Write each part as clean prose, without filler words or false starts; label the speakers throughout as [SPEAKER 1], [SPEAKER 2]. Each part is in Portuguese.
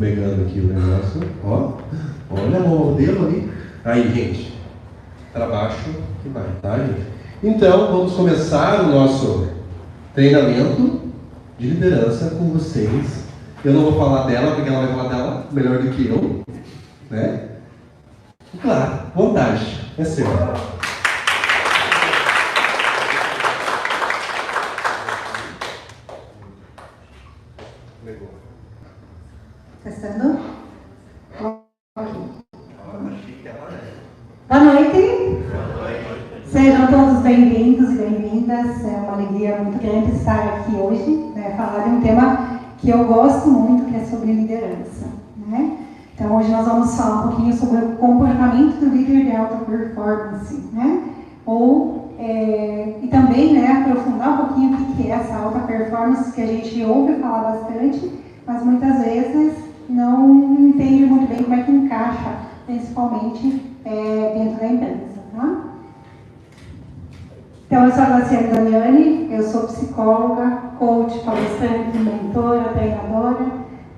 [SPEAKER 1] pegando aqui o negócio. Ó, olha o modelo ali. Aí, gente, para baixo que vai, tá, gente? Então, vamos começar o nosso treinamento de liderança com vocês. Eu não vou falar dela, porque ela vai falar dela melhor do que eu, né? Claro, vontade, é seu.
[SPEAKER 2] Testando? Boa noite. Sejam todos bem-vindos e bem-vindas. É uma alegria muito grande estar aqui hoje, né, falar de um tema que eu gosto muito, que é sobre liderança, né? Então, hoje nós vamos falar um pouquinho sobre o comportamento do líder de alta performance, né? E também, né, aprofundar um pouquinho o que é essa alta performance, que a gente ouve falar bastante, mas muitas vezes não entende muito bem como é que encaixa, principalmente dentro da empresa, tá? Então, eu sou a Graciane Damiani, eu sou psicóloga, coach, palestrante, mentora, treinadora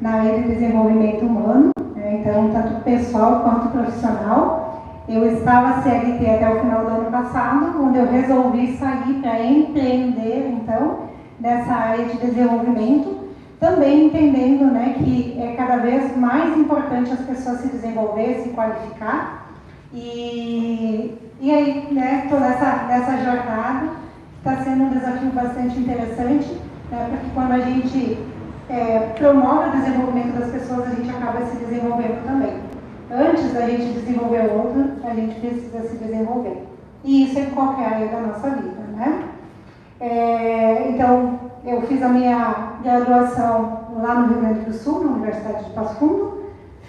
[SPEAKER 2] na área de desenvolvimento humano, né? Então, tanto pessoal quanto profissional. Eu estava CLT até o final do ano passado, onde eu resolvi sair para empreender, então, nessa área de desenvolvimento, também entendendo, né, que é cada vez mais importante as pessoas se desenvolver, se qualificar. E aí, né, estou nessa jornada, está sendo um desafio bastante interessante, né, porque quando a gente promove o desenvolvimento das pessoas, a gente acaba se desenvolvendo também. Antes da gente desenvolver o outro, a gente precisa se desenvolver. E isso é em qualquer área da nossa vida, né? Então, eu fiz a minha graduação lá no Rio Grande do Sul, na Universidade de Passo Fundo.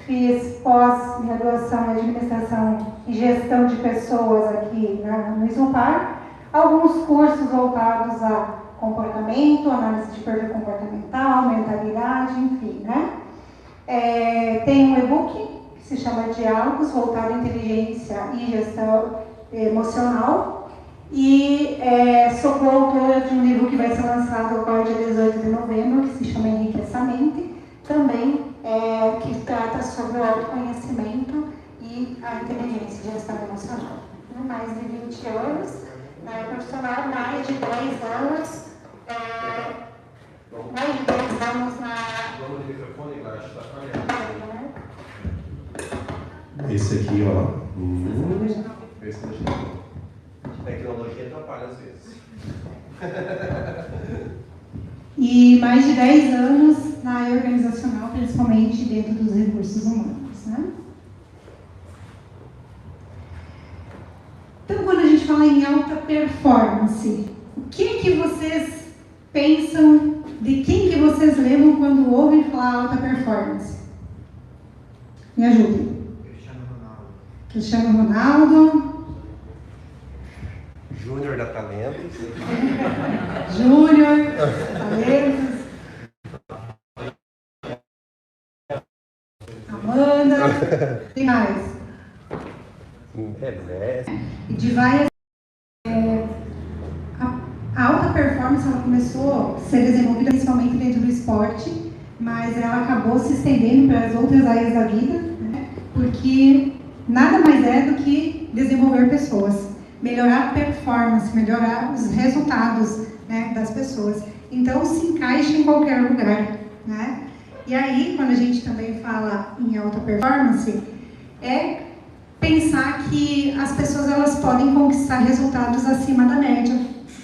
[SPEAKER 2] Fiz pós-graduação em Administração e Gestão de Pessoas aqui no ISUPAR. Alguns cursos voltados a comportamento, análise de perfil comportamental, mentalidade, enfim, né? Tem um e-book que se chama Diálogos, voltado à inteligência e gestão emocional. E sou coautora de um livro que vai ser lançado agora dia 18 de novembro, que se chama Enriqueça a Mente, também que trata sobre o autoconhecimento e a inteligência e gestão emocional. Mais de 20 anos na área profissional, mais de 10 anos, na...
[SPEAKER 1] Vamos no microfone embaixo, tá falhando. Esse aqui, ó. Tecnologia atrapalha às vezes.
[SPEAKER 2] E mais de 10 anos na área organizacional, principalmente dentro dos recursos humanos, né? Então, quando a gente fala em alta performance, o que vocês pensam, de quem que vocês lembram quando ouvem falar alta performance? Me ajudem. Cristiano Ronaldo.
[SPEAKER 1] Júnior da Talentos.
[SPEAKER 2] Júnior, Talentos. Amanda. Tem mais. E de várias. A alta performance ela começou a ser desenvolvida principalmente dentro do esporte, mas ela acabou se estendendo para as outras áreas da vida, né? Porque nada mais é do que desenvolver pessoas, melhorar a performance, melhorar os resultados, né, das pessoas. Então, se encaixa em qualquer lugar, né? E aí, quando a gente também fala em alta performance, é pensar que as pessoas elas podem conquistar resultados acima da média,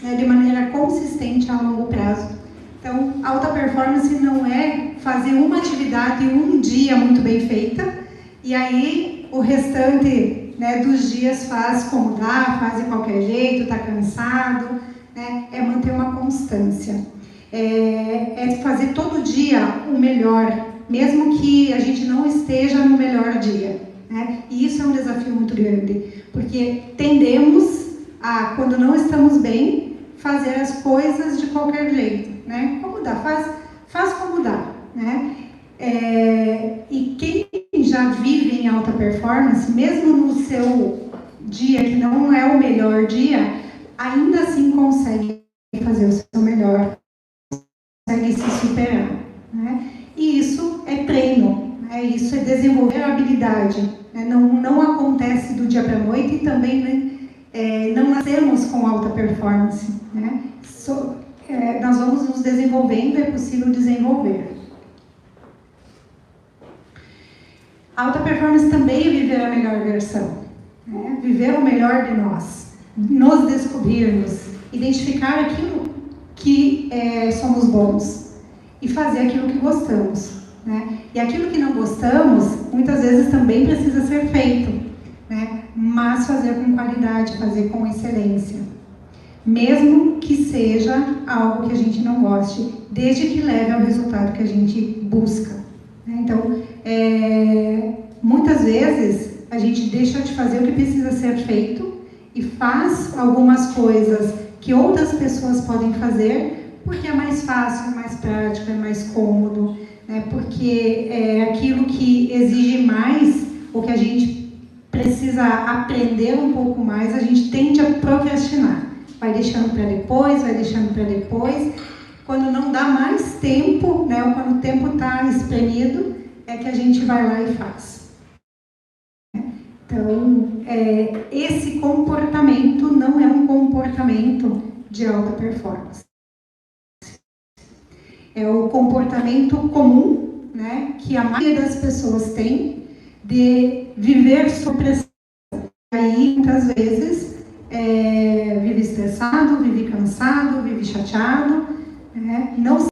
[SPEAKER 2] né, de maneira consistente a longo prazo. Então, alta performance não é fazer uma atividade um dia muito bem feita, e aí o restante, né, dos dias faz como dá, faz de qualquer jeito, está cansado, né? É manter uma constância. É fazer todo dia o melhor, mesmo que a gente não esteja no melhor dia, né? E isso é um desafio muito grande, porque tendemos a, quando não estamos bem, fazer as coisas de qualquer jeito, né? Como dá, faz como dá, né? E quem já vive em alta performance, mesmo no seu dia que não é o melhor dia, ainda assim consegue fazer o seu melhor, consegue se superar, né? E isso é treino, né? né? Isso é desenvolver a habilidade, né? Não acontece do dia para a noite e também, né, não nascemos com alta performance, né? Nós vamos nos desenvolvendo, é possível desenvolver. Alta performance também é viver a melhor versão, né? Viver o melhor de nós, nos descobrirmos, identificar aquilo que somos bons e fazer aquilo que gostamos, né? E aquilo que não gostamos, muitas vezes também precisa ser feito, né? Mas fazer com qualidade, fazer com excelência. Mesmo que seja algo que a gente não goste, desde que leve ao resultado que a gente busca, né? Então, muitas vezes a gente deixa de fazer o que precisa ser feito e faz algumas coisas que outras pessoas podem fazer porque é mais fácil, é mais prático, é mais cômodo, né? Porque é aquilo que exige mais, ou que a gente precisa aprender um pouco mais, a gente tende a procrastinar. Vai deixando para depois, vai deixando para depois. Quando não dá mais tempo, né, ou quando o tempo está espremido, é que a gente vai lá e faz. Então, esse comportamento não é um comportamento de alta performance. É o comportamento comum, né, que a maioria das pessoas tem de viver sob pressão. Aí, muitas vezes, vive estressado, vive cansado, vive chateado, né, não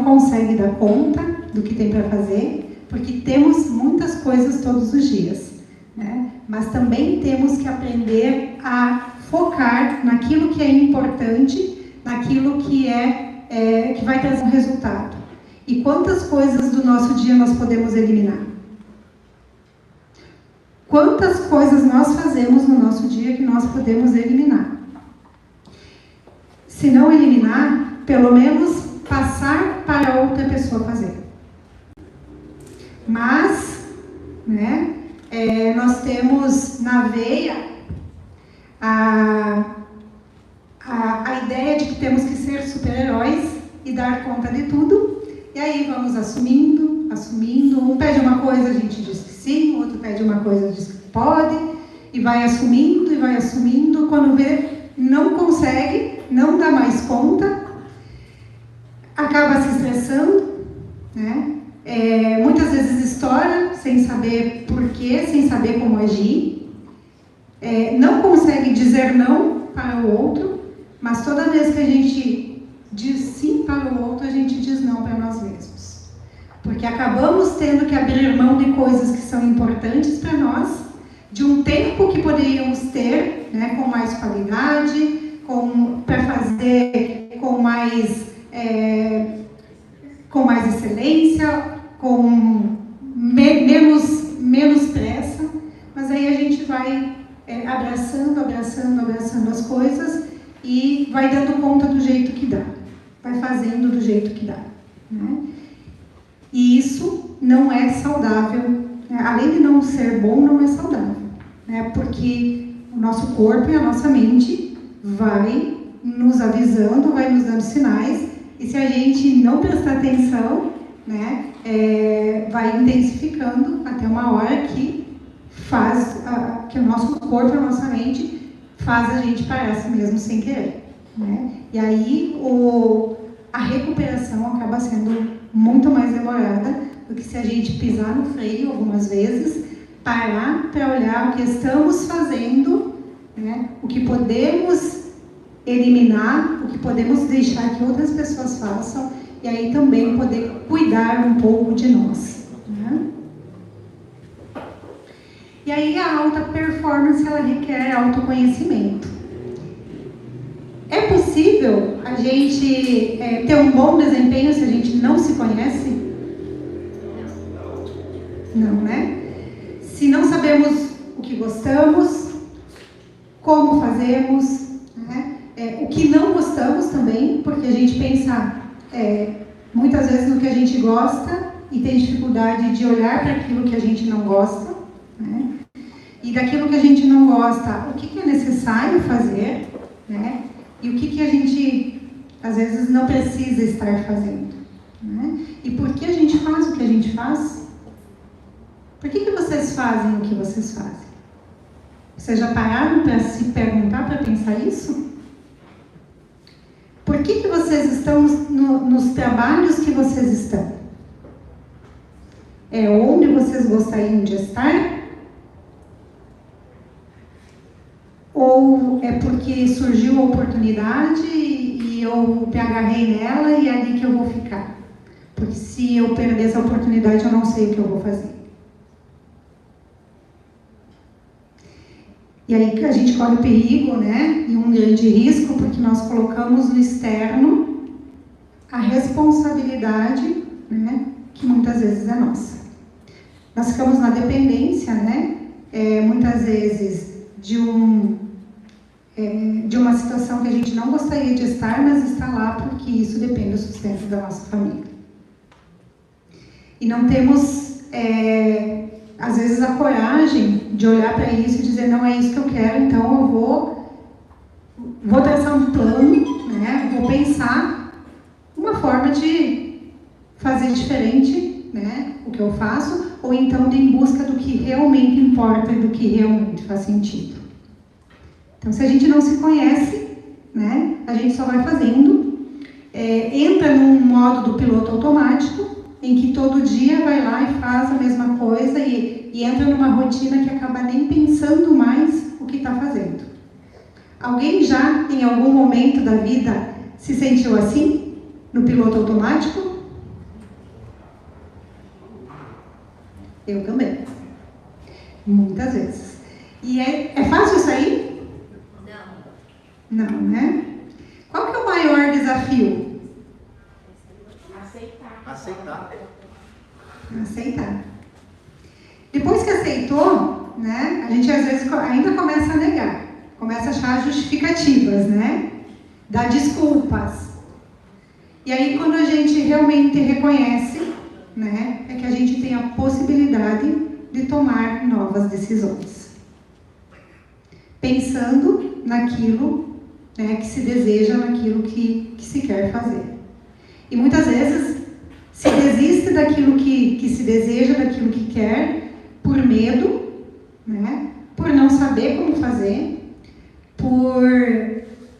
[SPEAKER 2] consegue dar conta do que tem para fazer, porque temos muitas coisas todos os dias, né? Mas também temos que aprender a focar naquilo que é importante, naquilo que que vai trazer um resultado. E quantas coisas do nosso dia nós podemos eliminar? Quantas coisas nós fazemos no nosso dia que nós podemos eliminar? Se não eliminar, pelo menos passar para outra pessoa fazer. Mas, né, nós temos na veia a ideia de que temos que ser super-heróis e dar conta de tudo, e aí vamos assumindo, um pede uma coisa, a gente diz que sim, o outro pede uma coisa, diz que pode, e vai assumindo, quando vê, não consegue, não dá mais conta, acaba se estressando, né? Muitas vezes estoura, sem saber porquê, sem saber como agir, não consegue dizer não para o outro, mas toda vez que a gente diz sim para o outro, a gente diz não para nós mesmos. Porque acabamos tendo que abrir mão de coisas que são importantes para nós, de um tempo que poderíamos ter, né, com mais qualidade, para fazer com mais excelência, com menos pressa, mas aí a gente vai abraçando as coisas e vai dando conta do jeito que dá, vai fazendo do jeito que dá, né? E isso não é saudável, né? Além de não ser bom, não é saudável, né? Porque o nosso corpo e a nossa mente vai nos avisando, vai nos dando sinais, e se a gente não prestar atenção, né, vai intensificando até uma hora que que o nosso corpo e a nossa mente faz a gente parar assim mesmo sem querer, né? E aí a recuperação acaba sendo muito mais demorada do que se a gente pisar no freio algumas vezes, parar para olhar o que estamos fazendo, né, o que podemos eliminar, o que podemos deixar que outras pessoas façam, e aí também poder cuidar um pouco de nós, né? E aí a alta performance, ela requer autoconhecimento. É possível a gente ter um bom desempenho se a gente não se conhece? Não, né? Se não sabemos o que gostamos, como fazemos, né? O que não gostamos também, porque a gente pensa muitas vezes no que a gente gosta e tem dificuldade de olhar para aquilo que a gente não gosta, né? E daquilo que a gente não gosta, o que é necessário fazer, né? E o que a gente, às vezes, não precisa estar fazendo, né? E por que a gente faz o que a gente faz? Por que vocês fazem o que vocês fazem? Vocês já pararam para se perguntar, para pensar isso? Por que vocês estão nos trabalhos que vocês estão? É onde vocês gostariam de estar? Ou é porque surgiu a oportunidade e eu me agarrei nela e é ali que eu vou ficar? Porque se eu perder essa oportunidade, eu não sei o que eu vou fazer. E aí a gente corre perigo, né? E um grande risco, porque nós colocamos no externo a responsabilidade, né? Que muitas vezes é nossa. Nós ficamos na dependência, né? Muitas vezes de uma situação que a gente não gostaria de estar, mas está lá porque isso depende do sustento da nossa família. E não temos, às vezes, a coragem de olhar para isso e dizer, não é isso que eu quero, então eu vou traçar um plano, né? Vou pensar uma forma de fazer diferente, né? O que eu faço, ou então de ir em busca do que realmente importa e do que realmente faz sentido. Então, se a gente não se conhece, né? A gente só vai fazendo, entra num modo do piloto automático, em que todo dia vai lá e faz a mesma coisa e entra numa rotina que acaba nem pensando mais o que está fazendo. Alguém já, em algum momento da vida, se sentiu assim, no piloto automático? Eu também. Muitas vezes. E é fácil sair? Não. Não, né? Qual que é o maior desafio? Aceitar. Depois que aceitou, né, a gente às vezes ainda começa a negar, começa a achar justificativas, né, dar desculpas. E aí quando a gente realmente reconhece, né, é que a gente tem a possibilidade de tomar novas decisões. Pensando naquilo, né, que se deseja, naquilo que se quer fazer. E muitas vezes se desiste daquilo que se deseja, daquilo que quer, por medo, né? Por não saber como fazer, por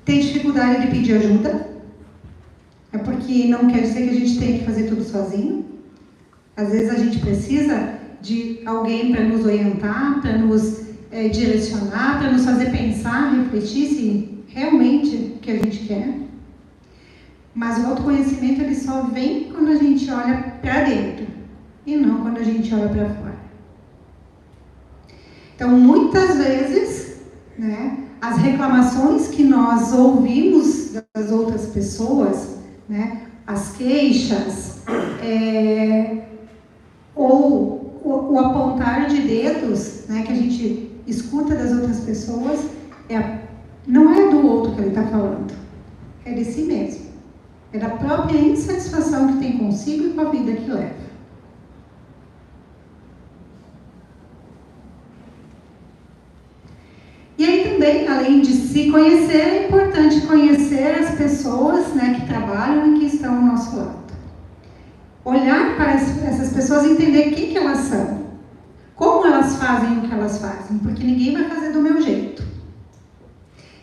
[SPEAKER 2] ter dificuldade de pedir ajuda. É porque não quer dizer que a gente tem que fazer tudo sozinho. Às vezes a gente precisa de alguém para nos orientar, para nos direcionar, para nos fazer pensar, refletir se realmente o que a gente quer. Mas o autoconhecimento ele só vem quando a gente olha para dentro e não quando a gente olha para fora. Então, muitas vezes, né, as reclamações que nós ouvimos das outras pessoas, né, as queixas, ou o apontar de dedos, né, que a gente escuta das outras pessoas, não é do outro que ele está falando, é de si mesmo. É da própria insatisfação que tem consigo e com a vida que leva. E aí também, além de se conhecer, é importante conhecer as pessoas, né, que trabalham e que estão ao nosso lado. Olhar para essas pessoas e entender o que elas são. Como elas fazem o que elas fazem. Porque ninguém vai fazer do meu jeito.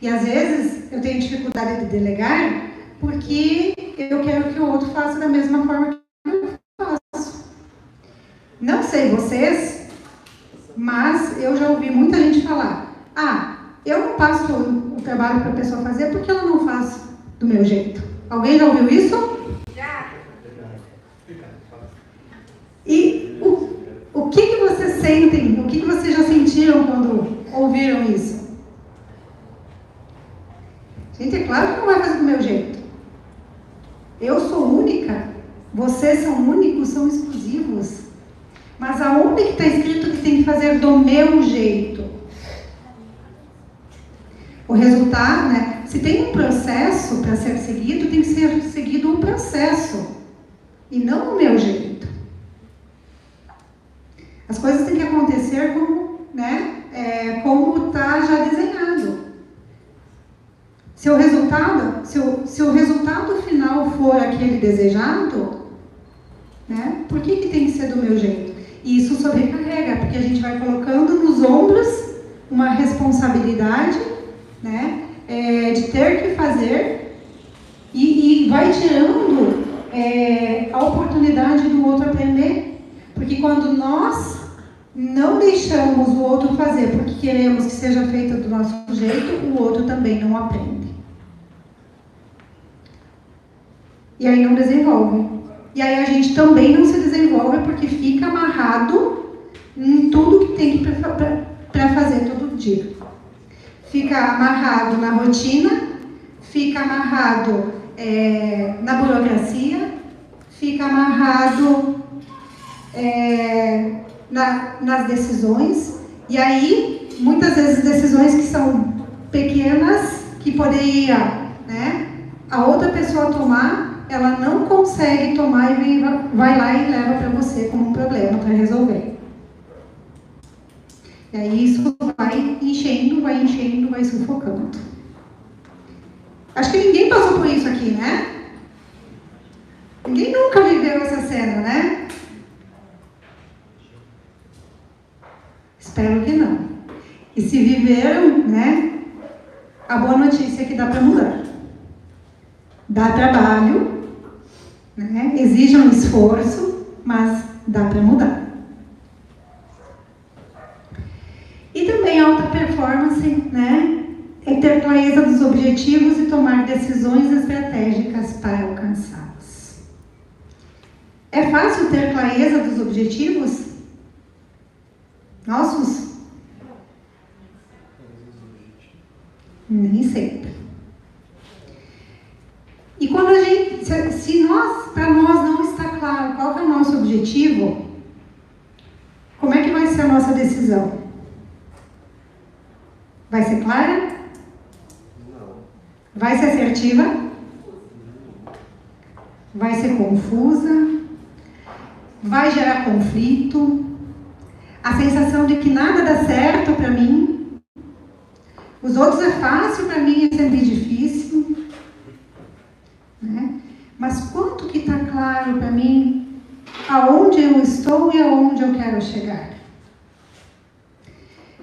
[SPEAKER 2] E às vezes eu tenho dificuldade de delegar porque eu quero que o outro faça da mesma forma que eu faço. Não sei vocês, mas eu já ouvi muita gente falar, eu não passo o trabalho para a pessoa fazer porque ela não faz do meu jeito. Alguém já ouviu isso? Já. E o que vocês sentem, o que vocês já sentiram quando ouviram isso? Gente, é claro que não vai fazer do meu jeito. Eu sou única, vocês são únicos, são exclusivos. Mas aonde que está escrito que tem que fazer do meu jeito? O resultado, né? Se tem um processo para ser seguido, tem que ser seguido um processo. E não o meu jeito. As coisas têm que acontecer como, né, como está já desenhado. Se o resultado final for aquele desejado, né, por que tem que ser do meu jeito? E isso sobrecarrega, porque a gente vai colocando nos ombros uma responsabilidade, né, de ter que fazer e vai tirando a oportunidade do outro aprender. Porque quando nós não deixamos o outro fazer porque queremos que seja feito do nosso jeito, o outro também não aprende. E aí não desenvolve. E aí a gente também não se desenvolve porque fica amarrado em tudo que tem para fazer todo dia. Fica amarrado na rotina, fica amarrado na burocracia, fica amarrado nas decisões. E aí, muitas vezes, decisões que são pequenas, que poderia, né, a outra pessoa tomar, ela não consegue tomar e vai lá e leva para você como um problema para resolver. E aí isso vai enchendo, vai sufocando. Acho que ninguém passou por isso aqui, né? Ninguém nunca viveu essa cena, né? Espero que não. E se viveram, né? A boa notícia é que dá para mudar. Dá trabalho, né? Exige um esforço, mas dá para mudar. E também a alta performance, né? É ter clareza dos objetivos e tomar decisões estratégicas para alcançá-los. É fácil ter clareza dos objetivos nossos? Nem sempre. E quando a gente, para nós não está claro qual é o nosso objetivo, como é que vai ser a nossa decisão? Vai ser clara?
[SPEAKER 1] Não.
[SPEAKER 2] Vai ser assertiva? Vai ser confusa? Vai gerar conflito? A sensação de que nada dá certo para mim? Os outros é fácil, para mim é sempre difícil? Né? Mas quanto que está claro para mim aonde eu estou e aonde eu quero chegar?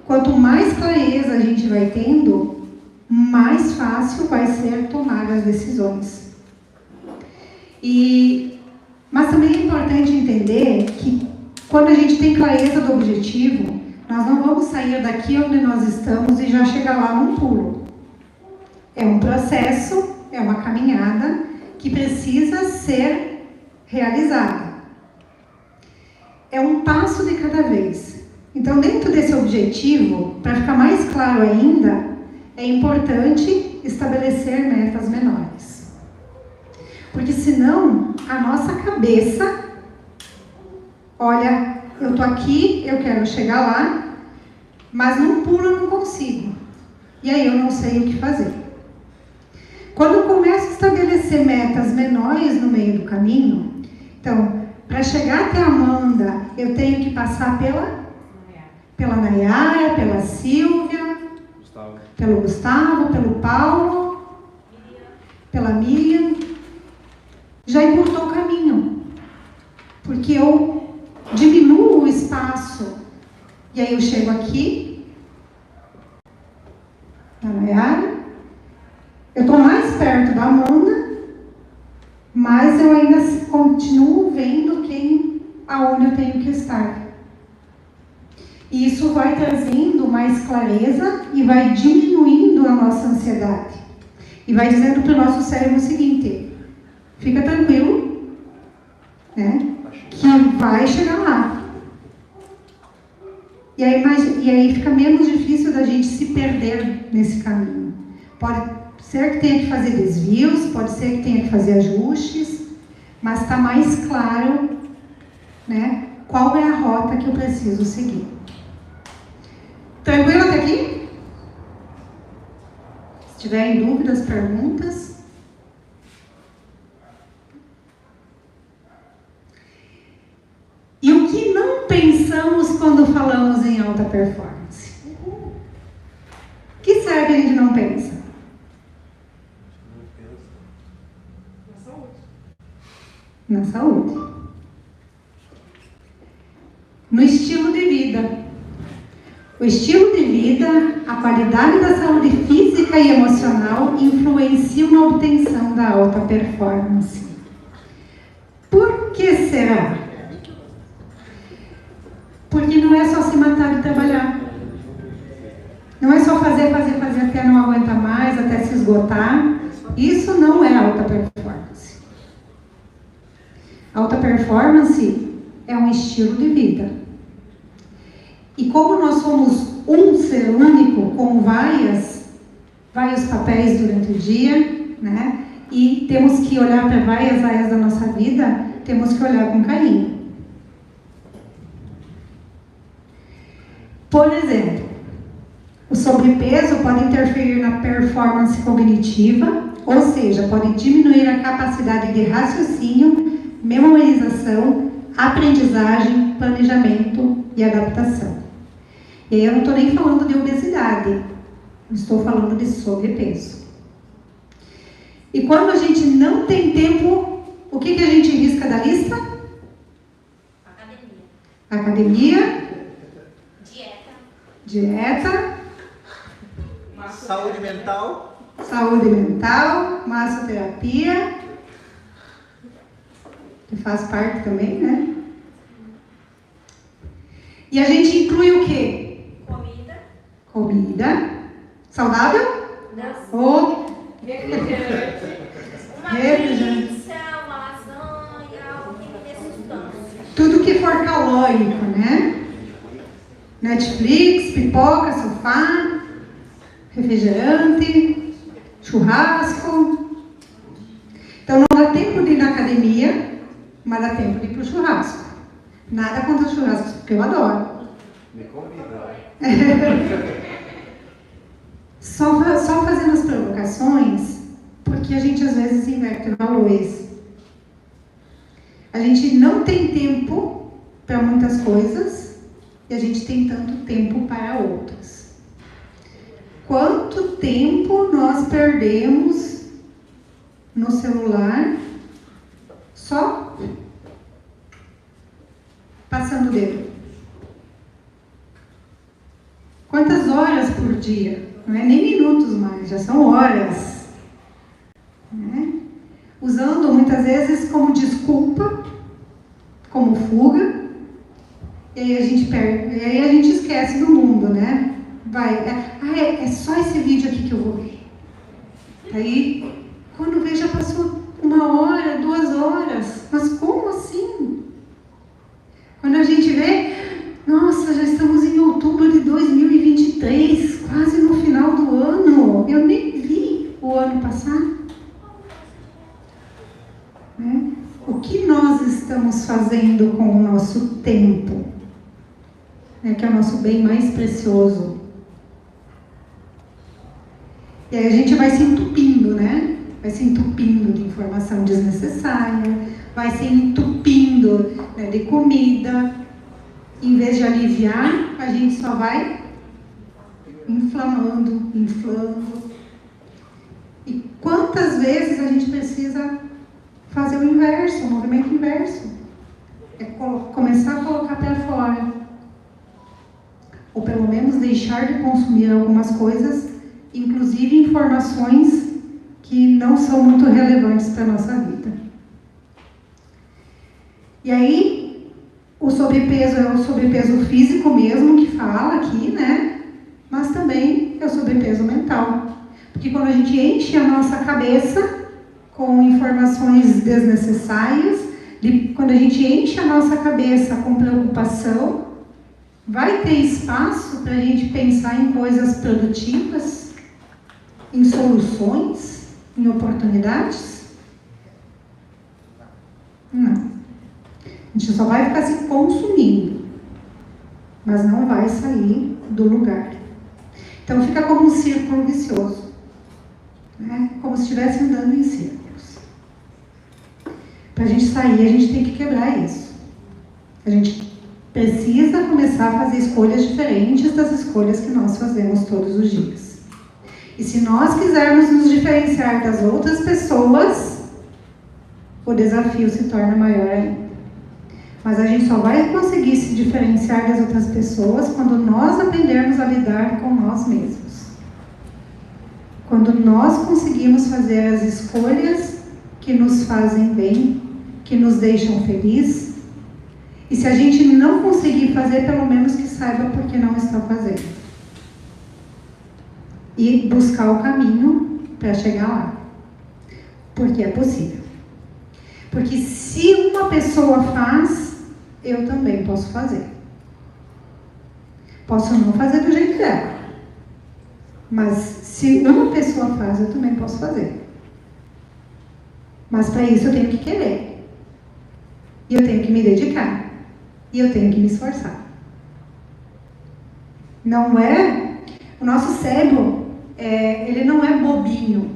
[SPEAKER 2] Quanto mais clareza a gente vai tendo, mais fácil vai ser tomar as decisões. Mas também é importante entender que quando a gente tem clareza do objetivo, nós não vamos sair daqui onde nós estamos e já chegar lá num pulo. É um processo, é uma caminhada que precisa ser realizada. É um passo de cada vez. Então, dentro desse objetivo, para ficar mais claro ainda, é importante estabelecer metas menores. Porque senão, a nossa cabeça, olha, eu estou aqui, eu quero chegar lá, mas num pulo eu não consigo. E aí eu não sei o que fazer. Quando eu começo a estabelecer metas menores no meio do caminho, então, para chegar até a Amanda, eu tenho que passar pela Nayara, pela Silvia, pelo Gustavo, pelo Paulo, pela Miriam. Já encurtou o caminho, porque eu diminuo o espaço, e aí eu chego aqui, na Nayara, eu estou mais perto da Amanda, mas eu ainda continuo vendo aonde eu tenho que estar. E isso vai trazendo mais clareza e vai diminuindo a nossa ansiedade. E vai dizendo para o nosso cérebro o seguinte: fica tranquilo, né, que vai chegar lá. E aí fica menos difícil da gente se perder nesse caminho. Pode ser que tenha que fazer desvios, pode ser que tenha que fazer ajustes, mas está mais claro, né, qual é a rota que eu preciso seguir. Tranquilo até aqui? Se tiverem dúvidas, perguntas. E o que não pensamos quando falamos em alta performance? O que será que a gente não pensa?
[SPEAKER 3] Na saúde.
[SPEAKER 2] Na saúde. no estilo de vida. O estilo de vida, a qualidade da saúde física e emocional influenciam na obtenção da alta performance. Por que será? Porque não é só se matar de trabalhar. Não é só fazer até não aguentar mais, até se esgotar. Isso não é alta performance. Alta performance é um estilo de vida. E como nós somos um ser único, com vários papéis durante o dia, né? E temos que olhar para várias áreas da nossa vida, temos que olhar com carinho. Por exemplo, o sobrepeso pode interferir na performance cognitiva, ou seja, pode diminuir a capacidade de raciocínio, memorização, aprendizagem, planejamento e adaptação. E aí eu não estou nem falando de obesidade, estou falando de sobrepeso. E quando a gente não tem tempo, o que a gente risca da lista? Academia. Dieta.
[SPEAKER 4] Saúde mental.
[SPEAKER 2] Saúde mental, massoterapia, que faz parte também, né? E a gente inclui o quê? Comida. Saudável?
[SPEAKER 5] Não.
[SPEAKER 2] Ou
[SPEAKER 5] Refrigerante. Uma
[SPEAKER 2] Refrigerante.
[SPEAKER 5] pizza, uma lasanha, algo que me dê sustância.
[SPEAKER 2] tudo que for calórico, né? Netflix, pipoca, sofá, refrigerante, churrasco. Então não dá tempo de ir na academia, mas dá tempo de ir pro churrasco. Nada contra o churrasco, porque eu adoro.
[SPEAKER 4] Me convida.
[SPEAKER 2] Só fazendo as provocações, porque a gente às vezes inverte valores. A gente não tem tempo para muitas coisas e a gente tem tanto tempo para outras. Quanto tempo nós perdemos no celular só passando o dedo? Quantas horas por dia? Não é nem minutos mais, já são horas. Né? Usando muitas vezes como desculpa, como fuga, e aí a gente perde, e aí a gente esquece do mundo, né? É só esse vídeo aqui que eu vou ver. Aí, quando vê, já passou 1 hora, 2 horas. Mas como assim? Quando a gente vê, nossa, já estamos em outubro de 2023, quase no final do ano. Eu nem vi o ano passar. Né? O que nós estamos fazendo com o nosso tempo? Que é o nosso bem mais precioso. E aí a gente vai se entupindo, né? Vai se entupindo de informação desnecessária, vai se entupindo, né, de comida. Em vez de aliviar, a gente só vai inflamando. E quantas vezes a gente precisa fazer o inverso, o movimento inverso? É começar a colocar para fora. Ou pelo menos deixar de consumir algumas coisas, inclusive informações que não são muito relevantes para a nossa vida. E aí, o sobrepeso é o sobrepeso físico mesmo que fala aqui, né? Mas também é o sobrepeso mental. Porque quando a gente enche a nossa cabeça com informações desnecessárias, quando a gente enche a nossa cabeça com preocupação, vai ter espaço para a gente pensar em coisas produtivas, em soluções, em oportunidades? Não. A gente só vai ficar se consumindo, mas não vai sair do lugar. Então fica como um círculo vicioso, né? Como se estivesse andando em círculos. Para a gente sair, a gente tem que quebrar isso. A gente precisa começar a fazer escolhas diferentes das escolhas que nós fazemos todos os dias. E se nós quisermos nos diferenciar das outras pessoas, o desafio se torna maior ainda. Mas a gente só vai conseguir se diferenciar das outras pessoas quando nós aprendermos a lidar com nós mesmos. Quando nós conseguimos fazer as escolhas que nos fazem bem, que nos deixam felizes. E se a gente não conseguir fazer, pelo menos que saiba por que não está fazendo. E buscar o caminho para chegar lá. Porque é possível. Porque se uma pessoa faz, eu também posso fazer. Posso não fazer do jeito dela. Mas se uma pessoa faz, eu também posso fazer. Mas para isso eu tenho que querer. E eu tenho que me dedicar. E eu tenho que me esforçar. Não é... O nosso cérebro, ele não é bobinho,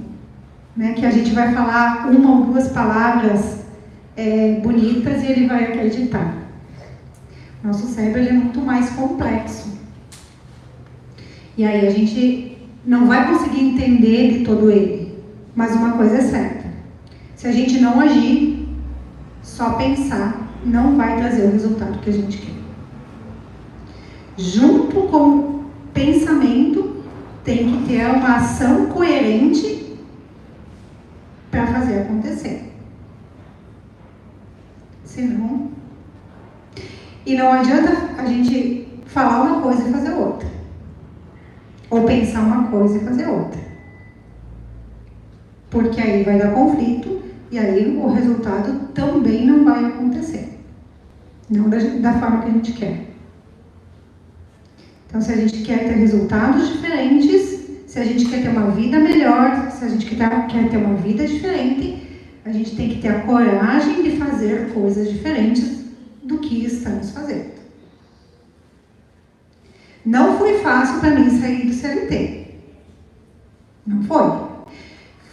[SPEAKER 2] né? Que a gente vai falar uma ou duas palavras bonitas e ele vai acreditar. Nosso cérebro ele é muito mais complexo. E aí a gente não vai conseguir entender de todo ele. Mas uma coisa é certa. Se a gente não agir, só pensar, não vai trazer o resultado que a gente quer. Junto com o pensamento, tem que ter uma ação coerente para fazer acontecer. Senão... E não adianta a gente falar uma coisa e fazer outra. Ou pensar uma coisa e fazer outra. Porque aí vai dar conflito e aí o resultado também não vai acontecer. Não da forma que a gente quer. Então, se a gente quer ter resultados diferentes, se a gente quer ter uma vida melhor, se a gente quer ter uma vida diferente, a gente tem que ter a coragem de fazer coisas diferentes do que estamos fazendo. Não foi fácil para mim sair do CLT. Não foi.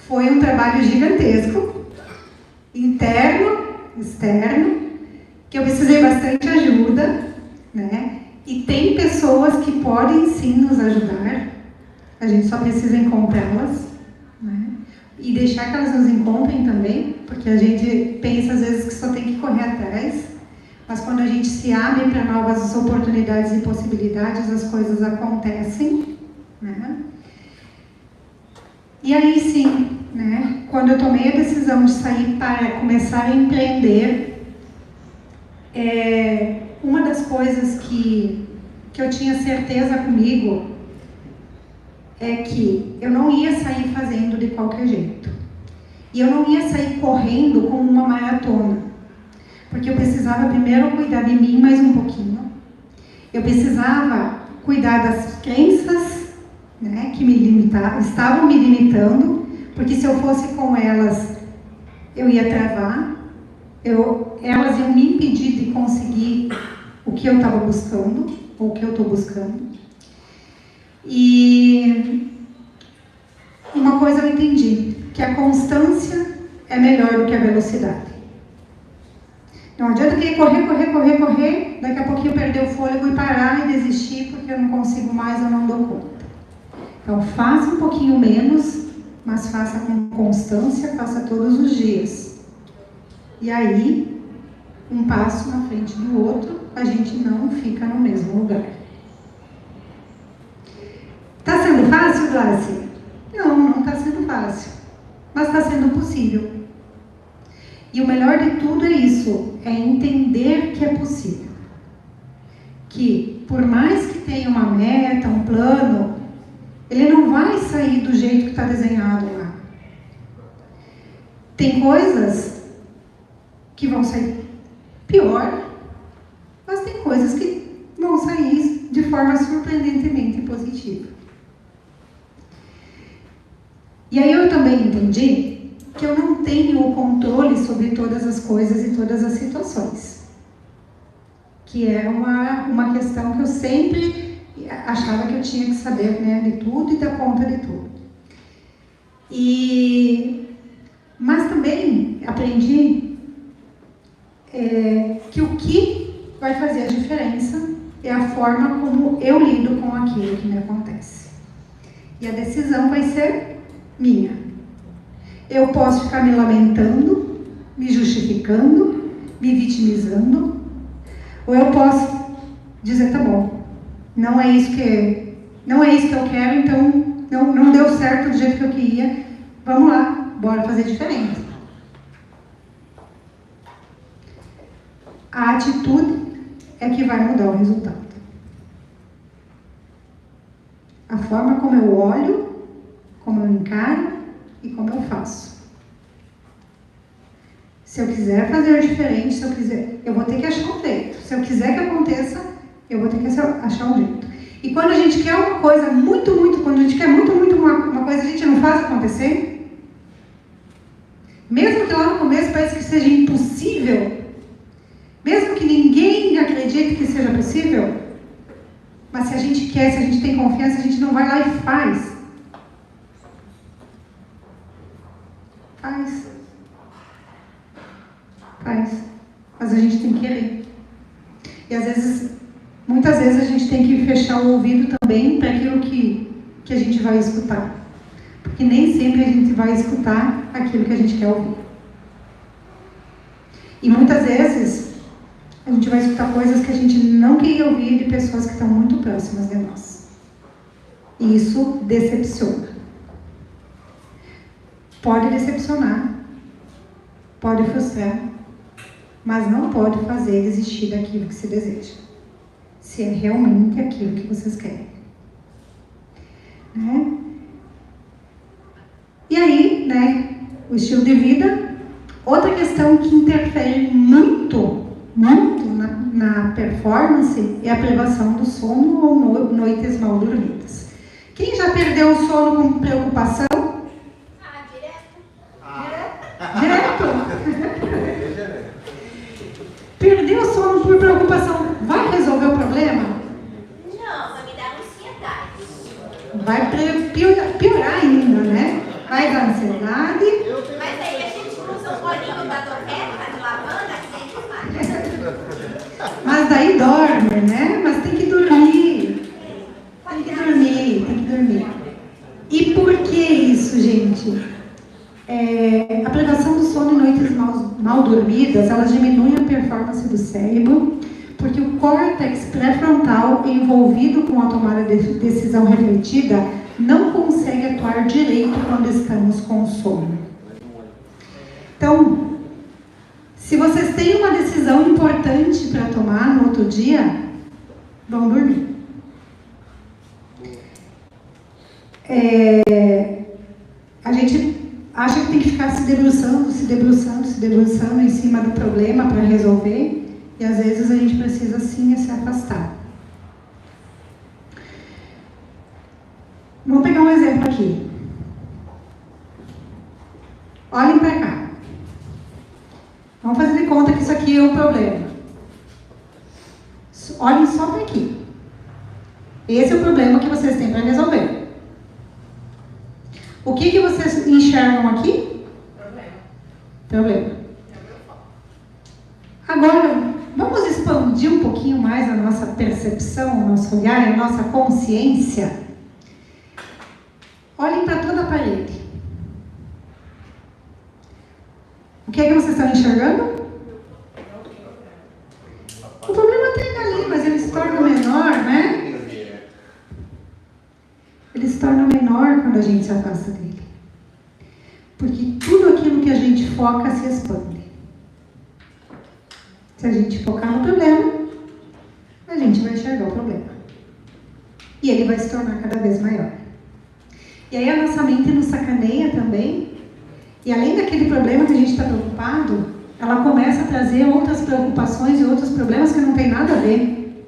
[SPEAKER 2] Foi um trabalho gigantesco, interno, externo, que eu precisei bastante ajuda, né? E tem pessoas que podem sim nos ajudar, a gente só precisa encontrá-las, né? E deixar que elas nos encontrem também, porque a gente pensa às vezes que só tem que correr atrás, mas quando a gente se abre para novas oportunidades e possibilidades, as coisas acontecem, né? E aí sim, né? Quando eu tomei a decisão de sair para começar a empreender, uma das coisas que eu tinha certeza comigo é que eu não ia sair fazendo de qualquer jeito. E eu não ia sair correndo como uma maratona. Porque eu precisava primeiro cuidar de mim mais um pouquinho. Eu precisava cuidar das crenças, né, que me limitavam, estavam me limitando, porque se eu fosse com elas, eu ia travar. Elas iam me impedir de conseguir o que eu estava buscando, ou o que eu estou buscando. E uma coisa eu entendi, que a constância é melhor do que a velocidade. Não adianta querer correr, daqui a pouquinho perder o fôlego e parar e desistir porque eu não consigo mais, eu não dou conta. Então faça um pouquinho menos, mas faça com constância, faça todos os dias. E aí, um passo na frente do outro, a gente não fica no mesmo lugar. Está sendo fácil, Glácia? Não, não está sendo fácil. Mas está sendo possível. E o melhor de tudo é isso, é entender que é possível. Que, por mais que tenha uma meta, um plano, ele não vai sair do jeito que está desenhado lá. Tem coisas que vão sair pior, mas tem coisas que vão sair de forma surpreendentemente positiva. E aí eu também entendi que eu não tenho o controle sobre todas as coisas e todas as situações. Que é uma questão que eu sempre achava que eu tinha que saber, né, de tudo e dar conta de tudo. Mas também aprendi que o que vai fazer a diferença é a forma como eu lido com aquilo que me acontece. E a decisão vai ser minha. Eu posso ficar me lamentando, me justificando, me vitimizando, Ou eu posso dizer, tá bom, não é isso que eu quero, então não deu certo do jeito que eu queria, vamos lá, bora fazer diferente. A atitude é que vai mudar o resultado. A forma como eu olho, como eu encaro e como eu faço. Se eu quiser fazer diferente, eu vou ter que achar um jeito. Se eu quiser que aconteça, eu vou ter que achar um jeito. E quando a gente quer uma coisa quando a gente quer muito uma coisa, a gente não faz acontecer. Mesmo que lá no começo parece que seja impossível, mesmo que ninguém acredite que seja possível, mas se a gente quer, se a gente tem confiança, a gente não vai lá e faz. Mas a gente tem que querer. E muitas vezes a gente tem que fechar o ouvido também para aquilo que a gente vai escutar. Porque nem sempre a gente vai escutar aquilo que a gente quer ouvir. E muitas vezes a gente vai escutar coisas que a gente não queria ouvir de pessoas que estão muito próximas de nós. E isso decepciona. Pode decepcionar, pode frustrar, mas não pode fazer desistir daquilo que se deseja. Se é realmente aquilo que vocês querem. Né? E aí, né, o estilo de vida, outra questão que interfere muito na performance é a privação do sono ou noites mal dormidas. Quem já perdeu o sono com preocupação? Direto. Perdeu o sono por preocupação, vai resolver o problema?
[SPEAKER 5] Não, vai me dar ansiedade.
[SPEAKER 2] Vai piorar ainda, né? Vai dar ansiedade.
[SPEAKER 5] Mas aí a gente usa um bolinho da torreta de lavanda, que tem demais.
[SPEAKER 2] Mas daí dorme, né? Mas tem que dormir. Tem que dormir. E por que isso, gente? A privação do sono em noites mal dormidas, elas diminuem a performance do cérebro, porque o córtex pré-frontal envolvido com a tomada de decisão refletida não consegue atuar direito quando estamos com sono. Então, se vocês têm uma decisão importante para tomar no outro dia, vão dormir. A gente acha que tem que ficar se debruçando em cima do problema para resolver, e às vezes a gente precisa sim se afastar. Vamos pegar um exemplo aqui. Olhem para cá. Vamos fazer de conta que isso aqui é um problema. Olhem só para aqui. Esse é o problema que vocês têm para resolver. O que vocês enxergam aqui? Problema. Agora, vamos expandir um pouquinho mais a nossa percepção, o nosso olhar, a nossa consciência. Olhem para toda a parede. O que vocês estão enxergando? O problema está ali, mas ele se torna menor, né? Ele se torna menor quando a gente se afasta dele. Porque tudo aquilo que a gente foca se expande. Se a gente focar no problema, a gente vai enxergar o problema. E ele vai se tornar cada vez maior. E aí a nossa mente nos sacaneia também. E além daquele problema que a gente está preocupado, ela começa a trazer outras preocupações e outros problemas que não tem nada a ver.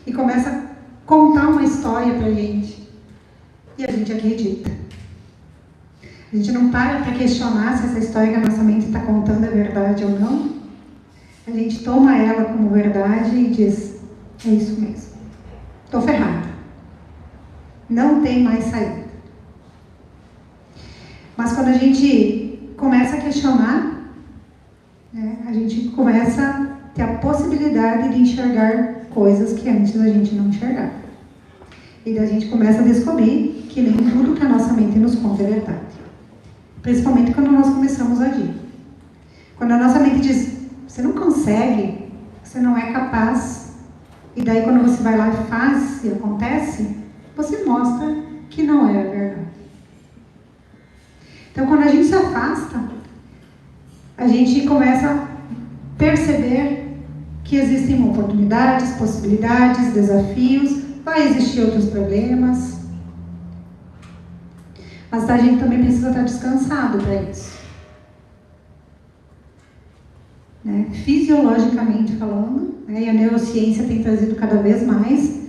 [SPEAKER 2] E começa a contar uma história pra gente. E a gente acredita. A gente não para questionar se essa história que a nossa mente está contando é verdade ou não. A gente toma ela como verdade e diz, é isso mesmo. Estou ferrada. Não tem mais saída. Mas quando a gente começa a questionar, né, a gente começa a ter a possibilidade de enxergar coisas que antes a gente não enxergava. E daí a gente começa a descobrir que nem tudo que a nossa mente nos conta é verdade. Principalmente quando nós começamos a agir. Quando a nossa mente diz, você não consegue, você não é capaz, e daí quando você vai lá e faz e acontece, você mostra que não é verdade. Então, quando a gente se afasta, a gente começa a perceber que existem oportunidades, possibilidades, desafios, vai existir outros problemas, mas a gente também precisa estar descansado para isso. Né? Fisiologicamente falando, né? E a neurociência tem trazido cada vez mais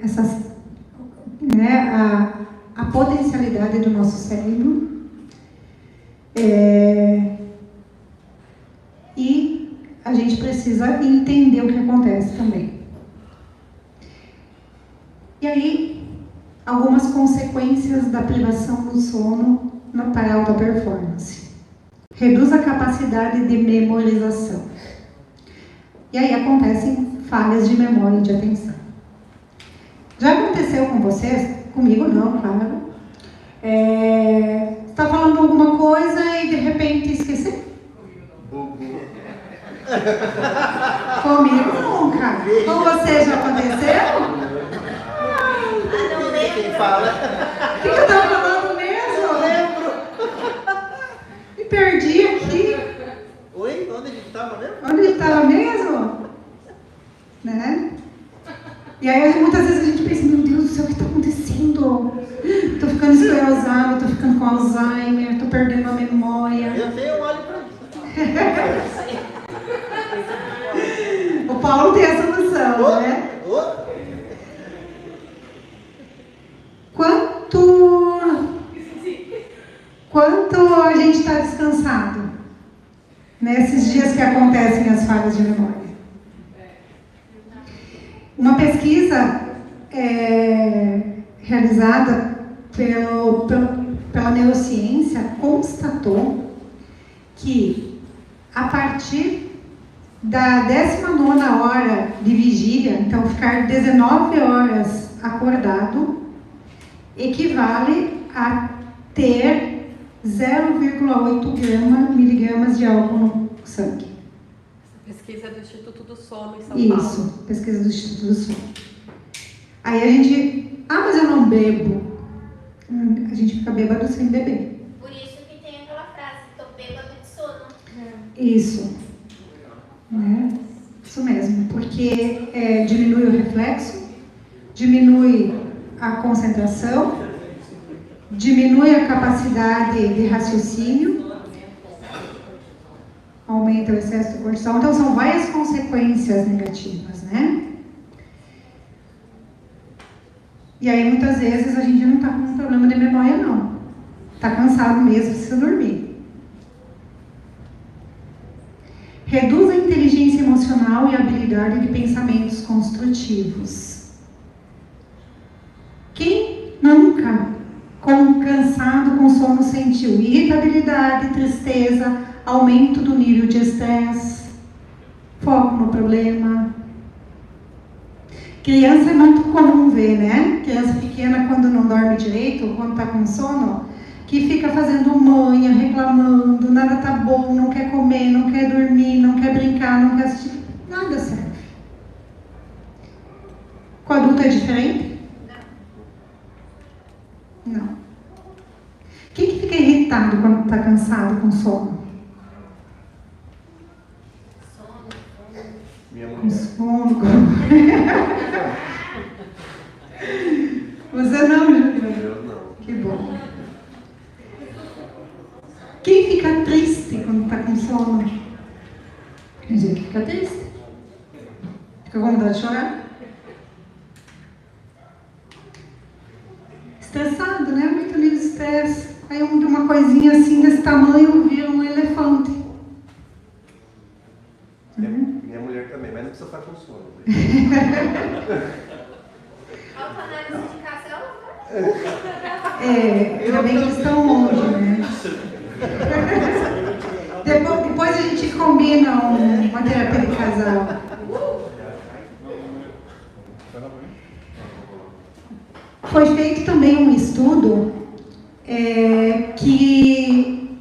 [SPEAKER 2] essas, né? a potencialidade do nosso cérebro. E a gente precisa entender o que acontece também. E aí, algumas consequências da privação do sono para a alta performance. Reduz a capacidade de memorização. E aí acontecem falhas de memória e de atenção. Já aconteceu com vocês? Comigo não, claro. Está falando alguma coisa e de repente esqueceu? Comigo nunca. Com você já aconteceu?
[SPEAKER 5] Não lembro.
[SPEAKER 4] Quem fala?
[SPEAKER 2] O que eu estava falando mesmo?
[SPEAKER 4] Eu lembro.
[SPEAKER 2] Me perdi aqui.
[SPEAKER 4] Oi? Onde a gente estava mesmo?
[SPEAKER 2] Onde ele estava mesmo? Né? E aí muitas vezes a gente pensa, meu Deus do céu, o que está acontecendo? Estou ficando esclerosado, estou ficando com Alzheimer, estou perdendo a memória.
[SPEAKER 4] Eu sei, eu olho para isso.
[SPEAKER 2] O Paulo tem a solução, né? Quanto a gente está descansado nesses dias que acontecem as falhas de memória? Uma pesquisa realizada pela neurociência constatou que a partir da 19ª hora de vigília, então ficar 19 horas acordado, equivale a ter 0,8 miligramas de álcool no sangue.
[SPEAKER 3] Pesquisa do Instituto do Sono em São Paulo.
[SPEAKER 2] Isso, pesquisa do Instituto do Sono. Aí a gente, mas eu não bebo. A gente fica bêbado sem beber.
[SPEAKER 5] Por isso que tem aquela frase, tô bêbado de sono.
[SPEAKER 2] Isso. Né? Isso mesmo, porque diminui o reflexo, diminui a concentração, diminui a capacidade de raciocínio, aumenta o excesso de cortisol. Então, são várias consequências negativas, né? E aí, muitas vezes, a gente não está com um problema de memória, não. Está cansado mesmo, precisa dormir. Reduz a inteligência emocional e a habilidade de pensamentos construtivos. Quem nunca, cansado com sono, sentiu irritabilidade, tristeza, aumento do nível de estresse, foco no problema? Criança é muito comum ver, né? Criança pequena, quando não dorme direito, ou quando está com sono, que fica fazendo manha, reclamando, nada tá bom, não quer comer, não quer dormir, não quer brincar, não quer assistir, nada serve. Com adulto é diferente? Não. Quem que fica irritado quando está cansado com sono?
[SPEAKER 4] Minha
[SPEAKER 2] Com
[SPEAKER 4] mulher.
[SPEAKER 2] sono, Você não, Juliana?
[SPEAKER 4] Eu não.
[SPEAKER 2] Que bom. Quem fica triste quando está com sono? Tem gente que fica triste. Fica com vontade de chorar. Estressado, né? Muito nível de estresse. Aí uma coisinha assim desse tamanho vira um elefante.
[SPEAKER 4] Minha mulher também, mas não precisa estar com sono.
[SPEAKER 5] Autoanálise de casal?
[SPEAKER 2] Ainda bem que eles estão longe, né? Depois a gente combina uma terapia de casal. Foi feito também um estudo que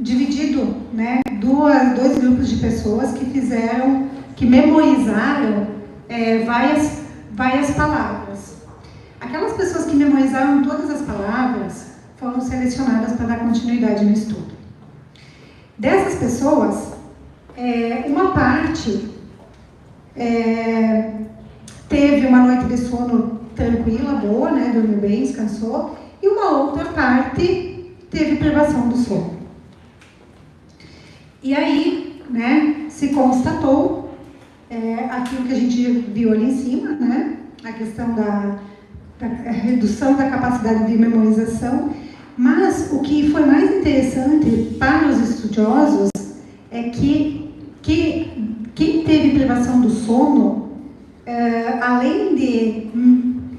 [SPEAKER 2] dividido, né, dois grupos de pessoas que fizeram que memorizaram várias palavras. Aquelas pessoas que memorizaram todas as palavras foram selecionadas para dar continuidade no estudo. Dessas pessoas, uma parte teve uma noite de sono tranquila, boa, né, dormiu bem, descansou, e uma outra parte teve privação do sono. E aí, né, se constatou aquilo que a gente viu ali em cima, né, a questão da redução da capacidade de memorização, mas o que foi mais interessante para os estudiosos é que quem teve privação do sono, além de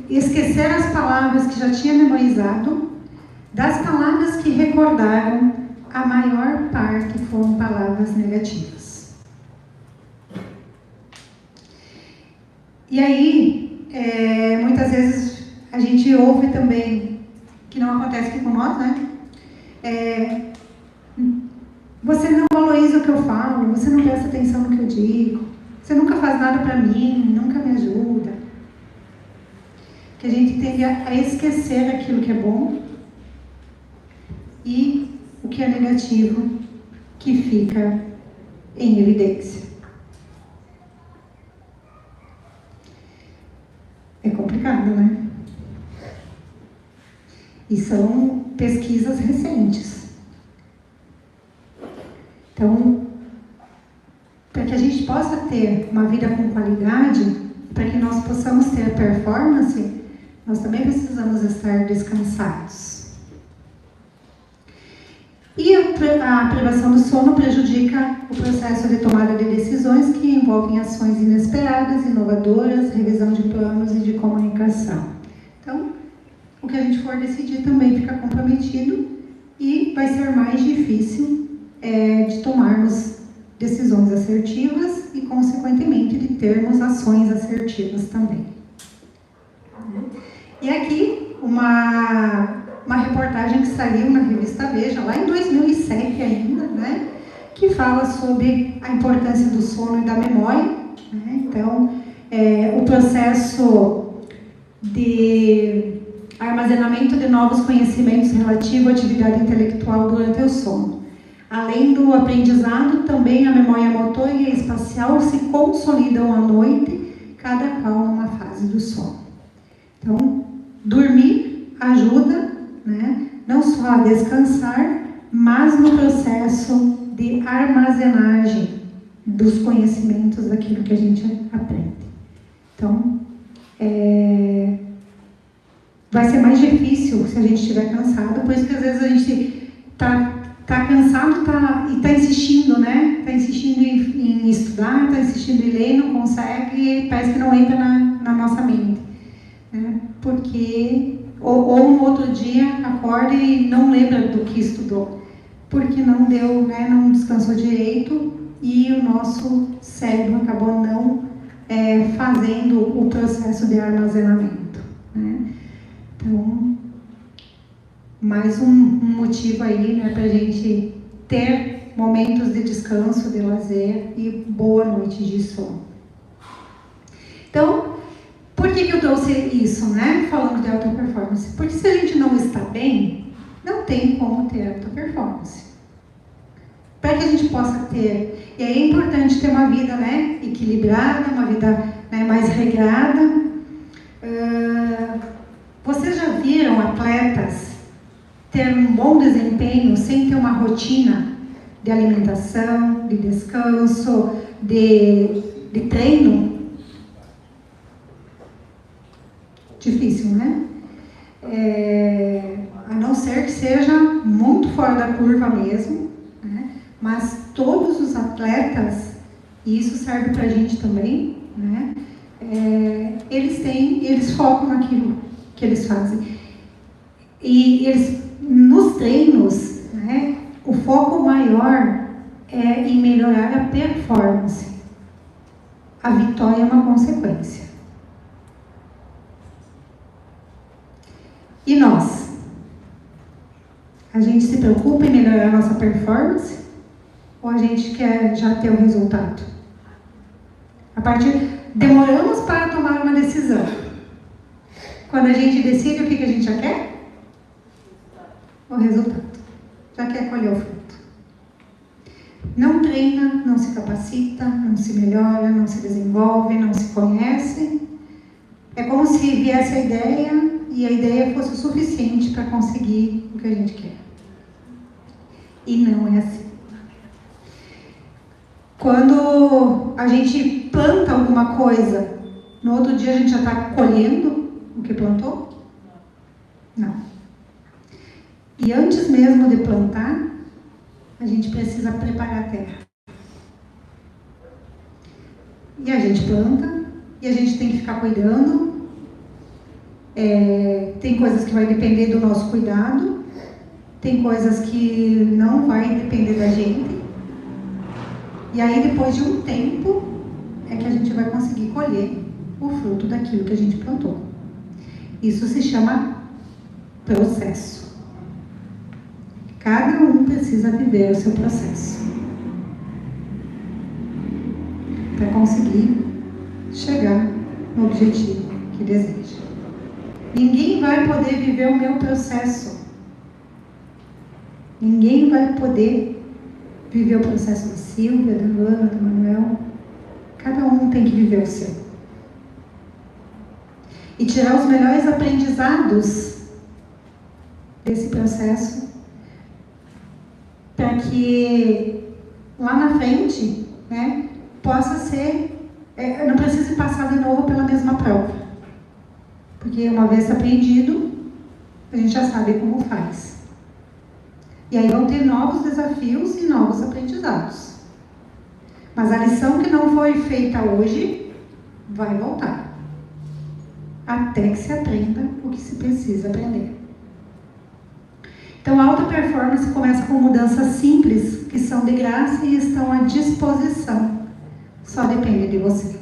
[SPEAKER 2] esquecer as palavras que já tinha memorizado, das palavras que recordaram, a maior parte foram palavras negativas. E aí, muitas vezes a gente ouve também, que não acontece aqui com nós, né? Você não valoriza o que eu falo, você não presta atenção no que eu digo, você nunca faz nada para mim, nunca me ajuda. Que a gente tende a esquecer aquilo que é bom e o que é negativo que fica em evidência. É complicado, né? E são pesquisas recentes. Então, para que a gente possa ter uma vida com qualidade, para que nós possamos ter performance, nós também precisamos estar descansados. E a privação do sono prejudica o processo de tomada de decisões que envolvem ações inesperadas, inovadoras, revisão de planos e de comunicação. Então, o que a gente for decidir também fica comprometido e vai ser mais difícil de tomarmos decisões assertivas e, consequentemente, de termos ações assertivas também. E aqui, uma reportagem que saiu na revista Veja, lá em 2007 ainda, né, que fala sobre a importância do sono e da memória, né? Então, o processo de armazenamento de novos conhecimentos relativo à atividade intelectual durante o sono. Além do aprendizado, também a memória motora e a espacial se consolidam à noite, cada qual numa fase do sono. Então, dormir ajuda, né, não só a descansar, mas no processo de armazenagem dos conhecimentos daquilo que a gente aprende. Então, vai ser mais difícil se a gente estiver cansado, por isso que às vezes a gente está cansado e está insistindo, né? Está insistindo em estudar, está insistindo em ler, não consegue, parece que não entra na nossa mente. Né? Porque, ou no outro dia, acorda e não lembra do que estudou. Porque não deu, né? Não descansou direito e o nosso cérebro acabou não fazendo o processo de armazenamento. Né? Então, mais um motivo aí, né, para a gente ter momentos de descanso, de lazer e boa noite de sono. Então, por que eu trouxe isso, né, falando de alta performance? Porque se a gente não está bem, não tem como ter alta performance. Para que a gente possa ter, e aí é importante ter uma vida, né, equilibrada, uma vida, né, mais regrada. Vocês já viram atletas ter um bom desempenho sem ter uma rotina de alimentação, de descanso, de treino? Difícil, né? A não ser que seja muito fora da curva mesmo, né? Mas todos os atletas, e isso serve para a gente também, né? Eles focam naquilo que eles fazem. E eles, nos treinos, né, o foco maior é em melhorar a performance. A vitória é uma consequência. E nós? A gente se preocupa em melhorar a nossa performance? Ou a gente quer já ter o resultado? Demoramos para tomar uma decisão. Quando a gente decide, o que a gente já quer? O resultado. Já quer colher o fruto. Não treina, não se capacita, não se melhora, não se desenvolve, não se conhece. É como se viesse a ideia e a ideia fosse o suficiente para conseguir o que a gente quer. E não é assim. Quando a gente planta alguma coisa, no outro dia a gente já está colhendo o que plantou? Não. E antes mesmo de plantar, a gente precisa preparar a terra. E a gente planta, e a gente tem que ficar cuidando. Tem coisas que vai depender do nosso cuidado, tem coisas que não vai depender da gente. E aí, depois de um tempo, é que a gente vai conseguir colher o fruto daquilo que a gente plantou. Isso se chama processo. Cada um precisa viver o seu processo para conseguir chegar no objetivo que deseja. Ninguém vai poder viver o meu processo. Ninguém vai poder viver o processo da Silvia, da Ana, do Manuel. Cada um tem que viver o seu. E tirar os melhores aprendizados desse processo para que lá na frente, né, possa ser, não precise passar de novo pela mesma prova. Porque uma vez aprendido, a gente já sabe como faz. E aí vão ter novos desafios e novos aprendizados. Mas a lição que não foi feita hoje, vai voltar. Até que se aprenda o que se precisa aprender. Então, a alta performance começa com mudanças simples, que são de graça e estão à disposição. Só depende de você.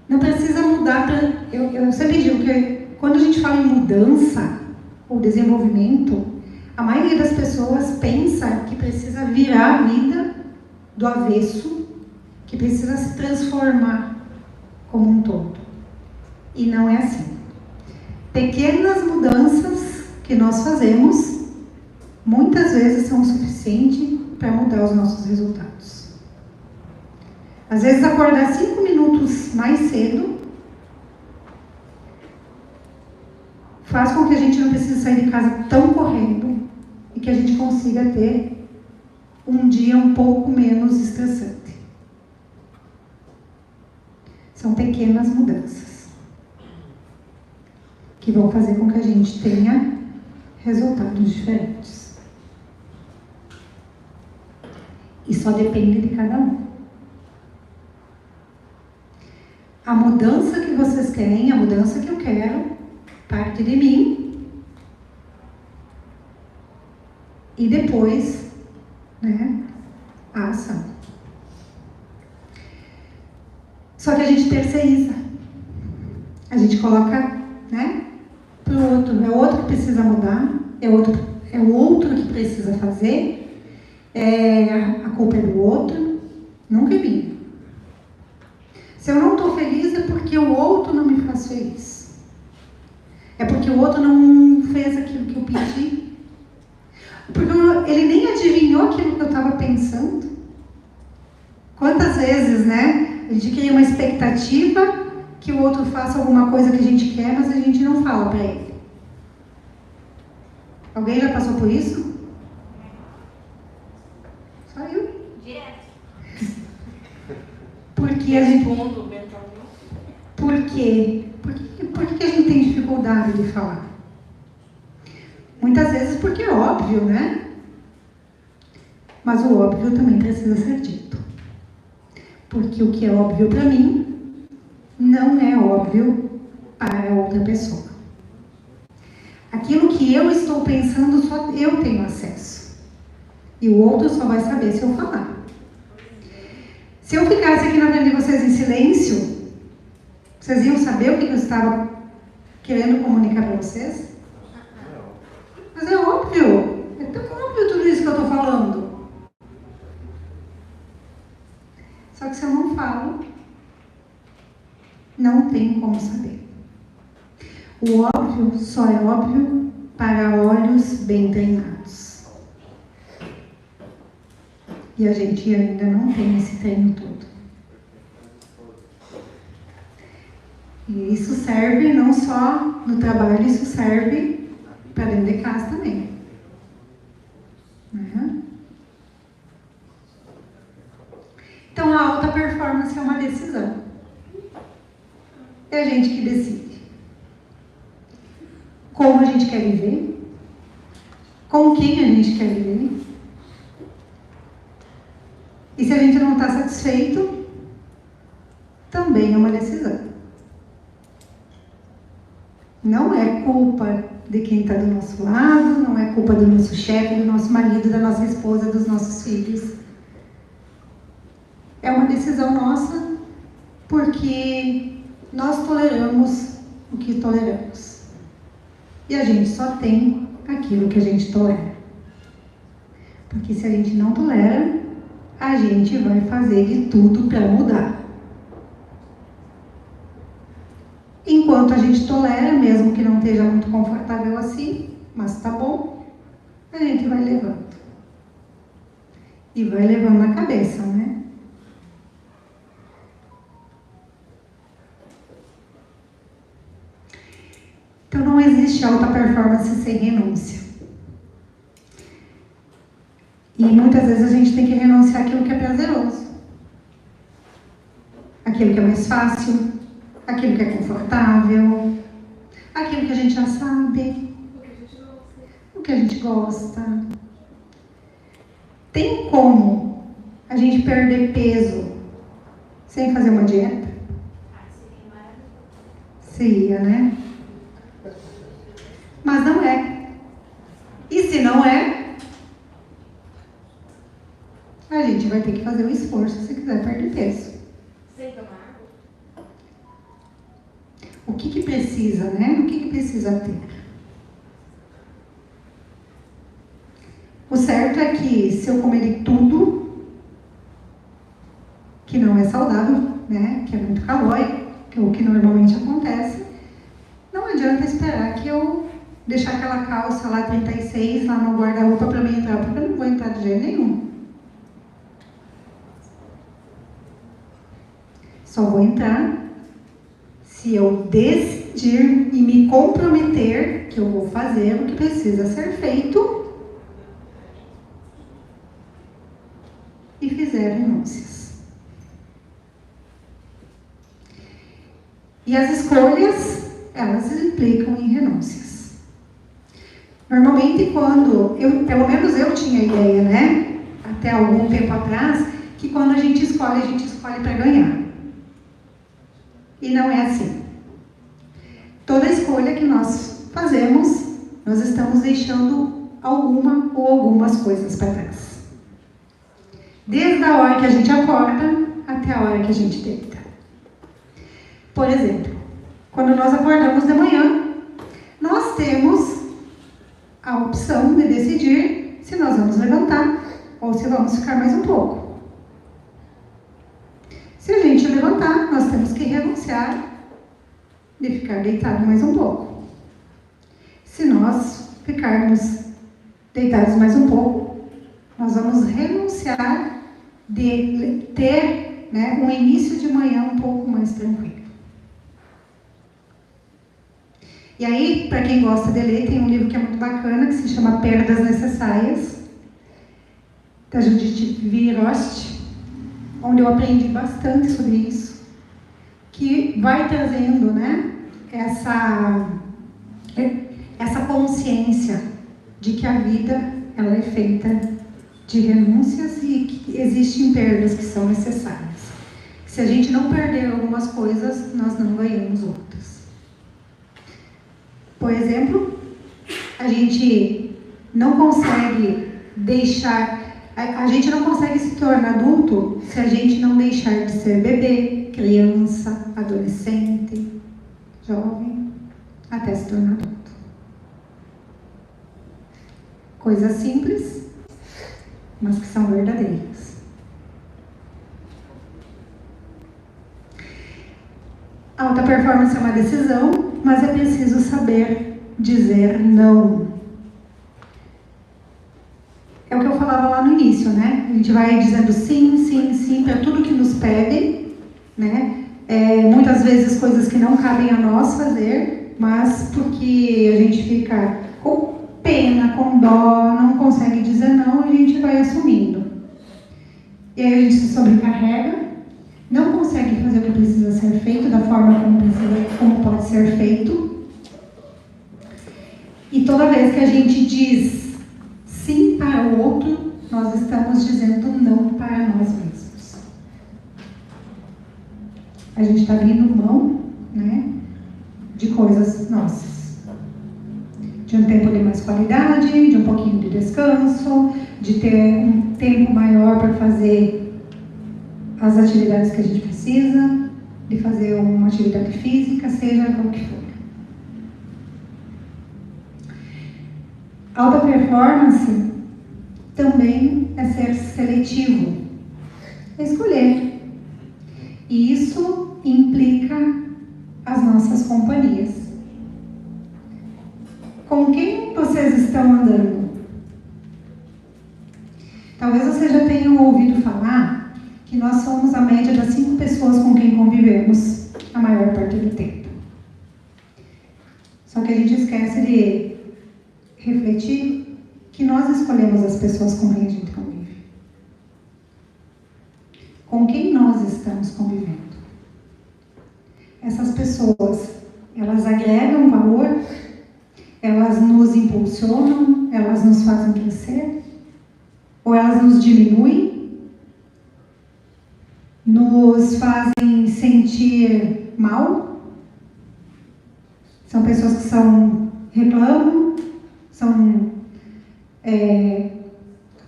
[SPEAKER 2] Não precisa mudar para... Eu sempre digo que quando a gente fala em mudança ou desenvolvimento, a maioria das pessoas pensa que precisa virar a vida do avesso, que precisa se transformar como um todo. E não é assim. Pequenas mudanças que nós fazemos, muitas vezes são o suficiente para mudar os nossos resultados. Às vezes acordar 5 minutos mais cedo faz com que a gente não precise sair de casa tão correndo e que a gente consiga ter um dia um pouco menos estressante. São pequenas mudanças que vão fazer com que a gente tenha resultados diferentes. E só depende de cada um. A mudança que vocês querem, a mudança que eu quero, parte de mim. E depois, né, a ação. Só que a gente terceiriza. A gente coloca, né, pro outro. É o outro que precisa mudar, é o outro que precisa fazer, a culpa é do outro, nunca é minha. Se eu não estou feliz é porque o outro não me faz feliz. É porque o outro não fez aquilo que eu pedi. Porque ele nem adivinhou aquilo que eu estava pensando. Quantas vezes, né, a gente cria uma expectativa que o outro faça alguma coisa que a gente quer, mas a gente não fala para ele. Alguém já passou por isso? Só eu.
[SPEAKER 5] Direto.
[SPEAKER 2] Porque a gente... Por quê? Por que a gente tem dificuldade de falar? Muitas vezes porque é óbvio, né? Mas o óbvio também precisa ser dito. Porque o que é óbvio para mim não é óbvio para outra pessoa. Aquilo que eu estou pensando, só eu tenho acesso. E o outro só vai saber se eu falar. Se eu ficasse aqui na frente de vocês em silêncio, vocês iam saber o que eu estava querendo comunicar para vocês? Mas é óbvio. É tão óbvio tudo isso que eu estou falando. Só que que se eu não falo, não tem como saber. O óbvio só é óbvio para olhos bem treinados. E a gente ainda não tem esse treino todo. E isso serve não só no trabalho, isso serve para dentro de casa também. Uhum. Então a alta performance é uma decisão. É a gente que decide. Como a gente quer viver, com quem a gente quer viver. E se a gente não está satisfeito, também é uma decisão. Não é culpa de quem está do nosso lado, não é culpa do nosso chefe, do nosso marido, da nossa esposa, dos nossos filhos. É uma decisão nossa, porque nós toleramos o que toleramos. E a gente só tem aquilo que a gente tolera. Porque se a gente não tolera, a gente vai fazer de tudo para mudar. Enquanto a gente tolera, mesmo que não esteja muito confortável assim, mas tá bom, a gente vai levando. E vai levando na cabeça, né? Então não existe alta performance sem renúncia. E muitas vezes a gente tem que renunciar àquilo que é prazeroso. Aquilo que é mais fácil, aquilo que é confortável, aquilo que a gente já sabe, o que a gente gosta. Tem como a gente perder peso sem fazer uma dieta? Seria, né? Mas não é. E se não é, a gente vai ter que fazer um esforço se quiser perder peso.
[SPEAKER 5] Sem tomar água?
[SPEAKER 2] O que precisa, né? O que precisa ter? O certo é que se eu comer de tudo que não é saudável, né? Que é muito calórico, que é o que normalmente acontece, não adianta esperar que eu deixar aquela calça lá 36 lá no guarda-roupa para mim entrar, porque eu não vou entrar de jeito nenhum. Só vou entrar se eu decidir e me comprometer que eu vou fazer o que precisa ser feito e fizer renúncias. E as escolhas, elas implicam em renúncias. Normalmente quando, pelo menos eu tinha a ideia, né, até algum tempo atrás, que quando a gente escolhe para ganhar. E não é assim. Toda escolha que nós fazemos, nós estamos deixando alguma ou algumas coisas para trás. Desde a hora que a gente acorda até a hora que a gente deita. Por exemplo, quando nós acordamos de manhã, nós temos a opção de decidir se nós vamos levantar ou se vamos ficar mais um pouco. Se a gente levantar, nós temos que renunciar de ficar deitado mais um pouco. Se nós ficarmos deitados mais um pouco, nós vamos renunciar de ter, né, um início de manhã um pouco mais tranquilo. E aí, para quem gosta de ler, tem um livro que é muito bacana, que se chama Perdas Necessárias, da Judith Virost, onde eu aprendi bastante sobre isso, que vai trazendo, né, essa consciência de que a vida ela é feita de renúncias e que existem perdas que são necessárias. Se a gente não perder algumas coisas, nós não ganhamos outras. Por exemplo, a gente não consegue a gente não consegue se tornar adulto se a gente não deixar de ser bebê, criança, adolescente, jovem, até se tornar adulto. Coisas simples, mas que são verdadeiras. Alta performance é uma decisão, mas é preciso saber dizer não. É o que eu falava lá no início, né? A gente vai dizendo sim, sim, sim para tudo que nos pedem, né? Muitas vezes coisas que não cabem a nós fazer, mas porque a gente fica com pena, com dó, não consegue dizer não, a gente vai assumindo. E aí a gente se sobrecarrega, não consegue fazer o que precisa ser feito da forma como pode ser feito. E toda vez que a gente diz sim para o outro, nós estamos dizendo não para nós mesmos. A gente está abrindo mão, né, de coisas nossas. De um tempo de mais qualidade, de um pouquinho de descanso, de ter um tempo maior para fazer as atividades que a gente precisa, de fazer uma atividade física, seja o que for. Alta performance também é ser seletivo, é escolher. E isso implica as nossas companhias. Com quem vocês estão andando? Talvez vocês já tenham ouvido falar que nós somos a média das 5 pessoas com quem convivemos a maior parte do tempo. Só que a gente esquece de refletir que nós escolhemos as pessoas com quem a gente convive. Com quem nós estamos convivendo? Essas pessoas, elas agregam valor? Elas nos impulsionam? Elas nos fazem crescer? Ou elas nos diminuem? Nos fazem sentir mal? São pessoas que reclamam, são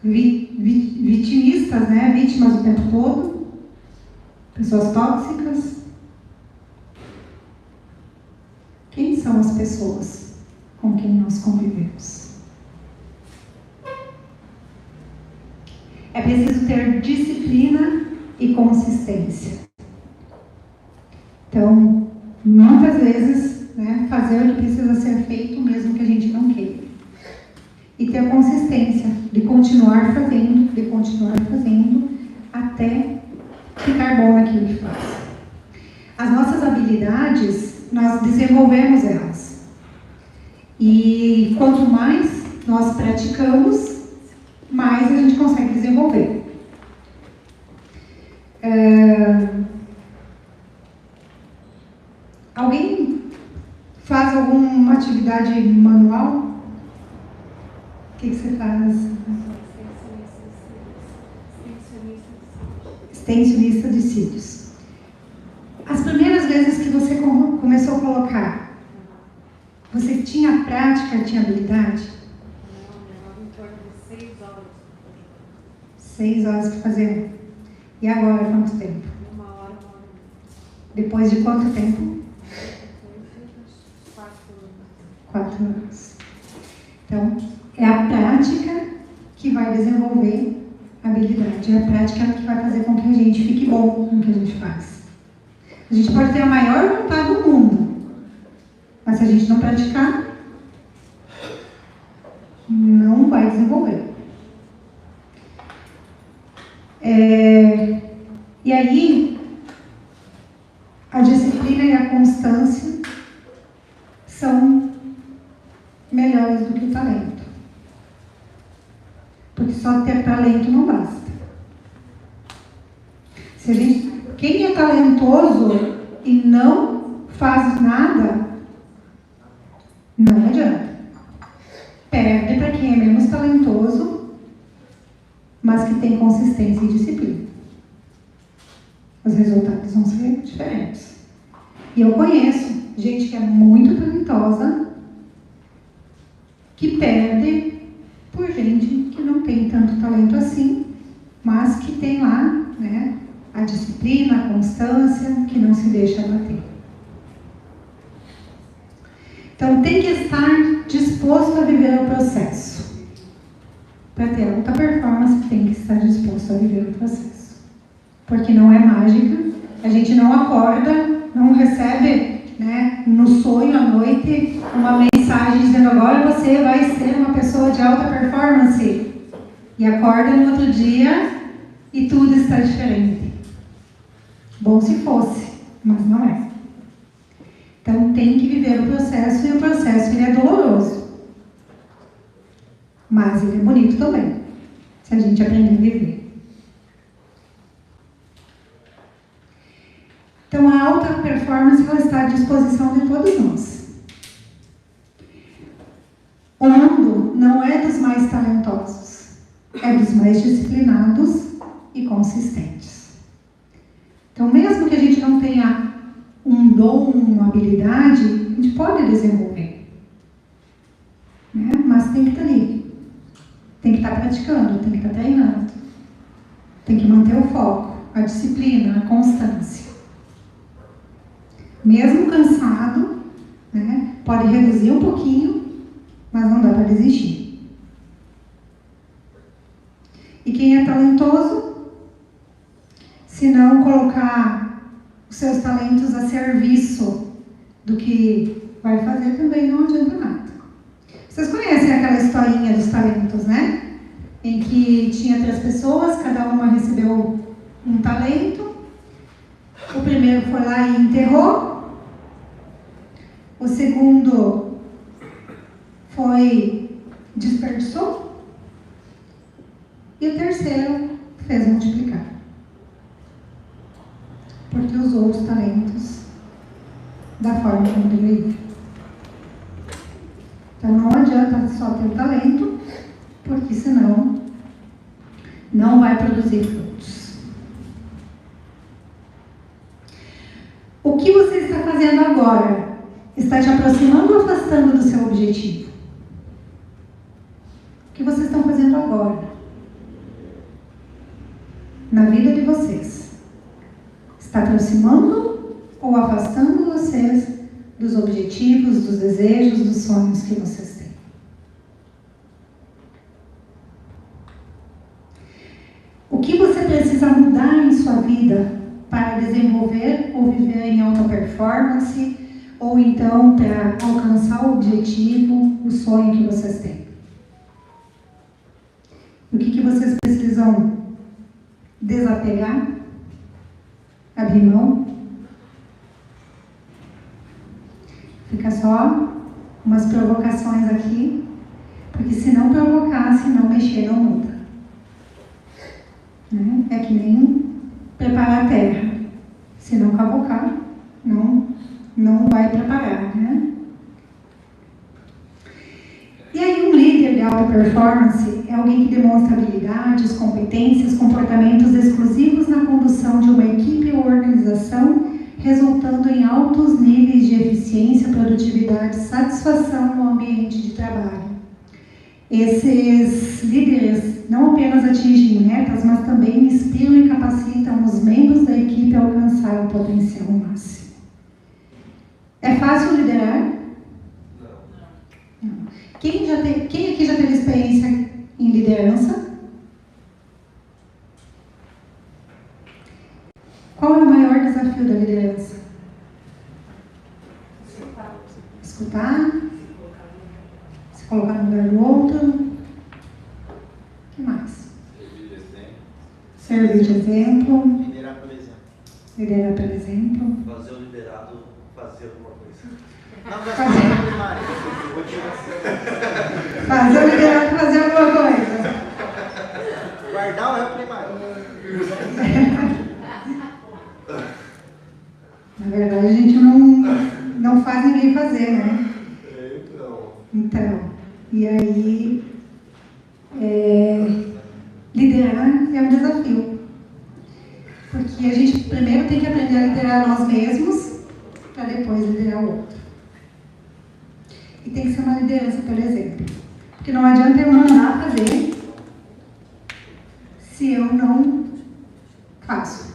[SPEAKER 2] vitimistas, né? Vítimas o tempo todo, pessoas tóxicas. Quem são as pessoas com quem nós convivemos? É preciso ter disciplina e consistência. Então, muitas vezes, né, fazer o que precisa ser feito, mesmo que a gente não queira. E ter a consistência de continuar fazendo, até ficar bom naquilo que faz. As nossas habilidades, nós desenvolvemos elas. E quanto mais nós praticamos, mais a gente consegue desenvolver. Alguém faz alguma atividade manual? O que você faz? Extensionista de cílios. As primeiras vezes que você começou a colocar, você tinha prática, tinha habilidade?
[SPEAKER 3] Não, em torno de 6 horas.
[SPEAKER 2] 6 horas para fazer. E agora, quanto tempo?
[SPEAKER 3] 1 hora.
[SPEAKER 2] Depois de quanto tempo?
[SPEAKER 3] Depois de 4 anos.
[SPEAKER 2] 4 anos. Então, é a prática que vai desenvolver a habilidade. É a prática que vai fazer com que a gente fique bom no que a gente faz. A gente pode ter a maior vontade do mundo, mas se a gente não praticar, não vai desenvolver. E aí, a disciplina e a constância são melhores do que o talento. Porque só ter talento não basta. Quem é talentoso e não faz nada, não adianta. Perde para quem é menos talentoso, mas que tem consistência e disciplina. Os resultados vão ser diferentes. E eu conheço gente que é muito talentosa, que perde por gente que não tem tanto talento assim, mas que tem lá, né, a disciplina, a constância, que não se deixa abater. Então, tem que estar disposto a viver o processo. Para ter alta performance, tem que estar disposto a viver o processo. Porque não é mágica, a gente não acorda, não recebe sonho à noite uma mensagem dizendo agora você vai ser uma pessoa de alta performance. E acorda no outro dia e tudo está diferente. Bom se fosse, mas não é. Então tem que viver o processo e o processo ele é doloroso. Mas ele é bonito também, se a gente aprender a viver. Então, a alta performance ela está à disposição de todos nós. O mundo não é dos mais talentosos, é dos mais disciplinados e consistentes. Então, mesmo que a gente não tenha um dom, uma habilidade, a gente pode desenvolver. Né? Mas tem que estar ali. Tem que estar praticando, tem que estar treinando. Tem que manter o foco, a disciplina, a constância. Mesmo cansado, né, pode reduzir um pouquinho, mas não dá para desistir. E quem é talentoso, se não colocar os seus talentos a serviço do que vai fazer, também não adianta nada. Vocês conhecem aquela historinha dos talentos, né? Em que tinha 3 pessoas, cada uma recebeu um talento. O primeiro foi lá e enterrou. O segundo desperdiçou. E o terceiro fez multiplicar. Porque usou os talentos da forma como deveria. Então não adianta só ter talento, porque senão não vai produzir frutos. O que você está fazendo agora está te aproximando ou afastando do seu objetivo? O que vocês estão fazendo agora? Na vida de vocês. Está aproximando ou afastando vocês dos objetivos, dos desejos, dos sonhos que vocês têm? O que você precisa mudar em sua vida para desenvolver ou viver em alta performance, ou então para alcançar o objetivo, o sonho que vocês têm? O que vocês precisam desapegar? Abrir mão? Fica só umas provocações aqui, porque se não provocar, se não mexer, não muda. Né? É que nem preparar a terra. Se não cavocar, não vai preparar, né? E aí um líder de alta performance é alguém que demonstra habilidades, competências, comportamentos exclusivos na condução de uma equipe ou organização, resultando em altos níveis de eficiência, produtividade, satisfação no ambiente de trabalho. Esses líderes não apenas atingem metas, mas também inspiram e capacitam os membros da equipe a alcançar o potencial máximo. É fácil liderar? Não. Quem aqui já teve experiência em liderança? Qual é o maior desafio da liderança? Escutar? Se colocar no lugar do outro? O que mais? Servir de exemplo.
[SPEAKER 4] Liderar pelo exemplo.
[SPEAKER 2] Liderar pelo exemplo.
[SPEAKER 4] Fazer o liderado fazer alguma coisa. Não,
[SPEAKER 2] Fazer.
[SPEAKER 4] é primário.
[SPEAKER 2] Fazer o liderado fazer alguma coisa.
[SPEAKER 4] Guardar o é primário.
[SPEAKER 2] Na verdade, a gente não faz ninguém fazer, né? Então, e aí, liderar é um desafio. Porque a gente primeiro tem que aprender a liderar nós mesmos, para depois liderar o outro. E tem que ser uma liderança pelo exemplo. Porque não adianta eu mandar fazer se eu não faço.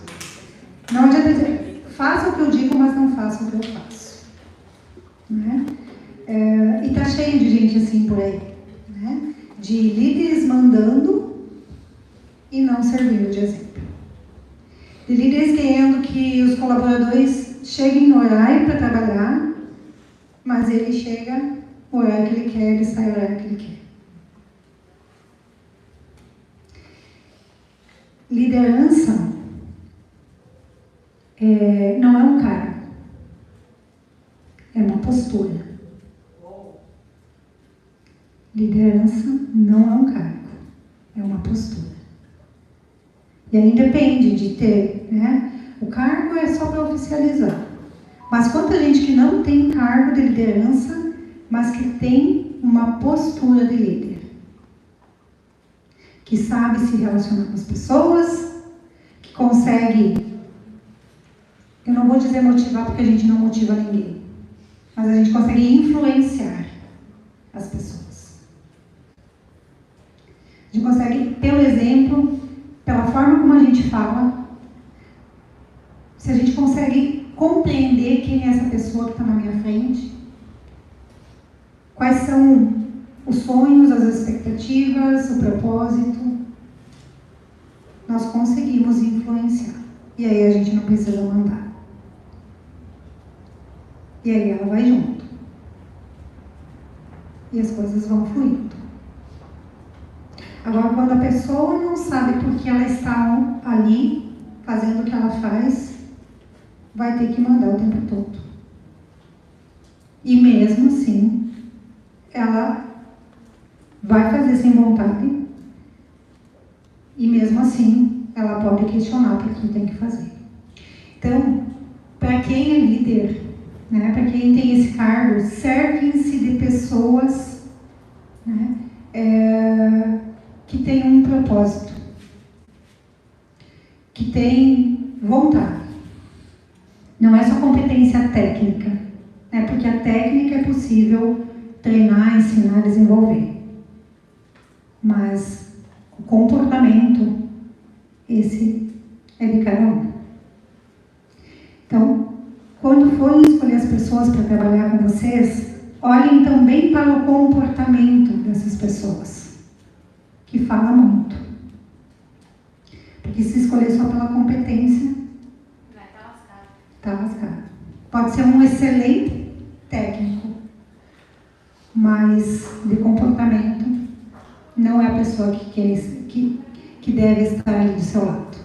[SPEAKER 2] Não adianta dizer, faça o que eu digo, mas não faça o que eu faço. Né? E está cheio de gente assim por aí. Né? De líderes mandando e não servindo de exemplo. De líderes querendo que os colaboradores cheguem no horário para trabalhar, mas ele chega o horário que ele quer, ele sai o horário que ele quer. Liderança não é um cargo, é uma postura. Liderança não é um cargo, é uma postura. E aí depende de ter, né? O cargo é só para oficializar. Mas quanta gente que não tem cargo de liderança, mas que tem uma postura de líder. Que sabe se relacionar com as pessoas, que consegue, eu não vou dizer motivar porque a gente não motiva ninguém, mas a gente consegue influenciar as pessoas. A gente consegue, pelo exemplo, pela forma como a gente fala, se a gente consegue compreender quem é essa pessoa que está na minha frente, quais são os sonhos, as expectativas, o propósito, nós conseguimos influenciar. E aí a gente não precisa mandar. E aí ela vai junto. E as coisas vão fluindo. Agora, quando a pessoa não sabe por que ela está ali, fazendo o que ela faz, vai ter que mandar o tempo todo. E mesmo assim, ela vai fazer sem vontade, e mesmo assim, ela pode questionar o que tem que fazer. Então, para quem é líder, né, para quem tem esse cargo, cerquem-se de pessoas, né, que têm um propósito, que têm vontade. Não é só competência técnica, né, porque a técnica é possível treinar, ensinar, desenvolver. Mas o comportamento, esse é de cada um. Então, quando forem escolher as pessoas para trabalhar com vocês, olhem também para o comportamento dessas pessoas, que fala muito. Porque se escolher só pela competência,
[SPEAKER 5] Vai estar lascado.
[SPEAKER 2] tá lascado. Pode ser um excelente técnico, mas de comportamento não é a pessoa que deve estar ali do seu lado.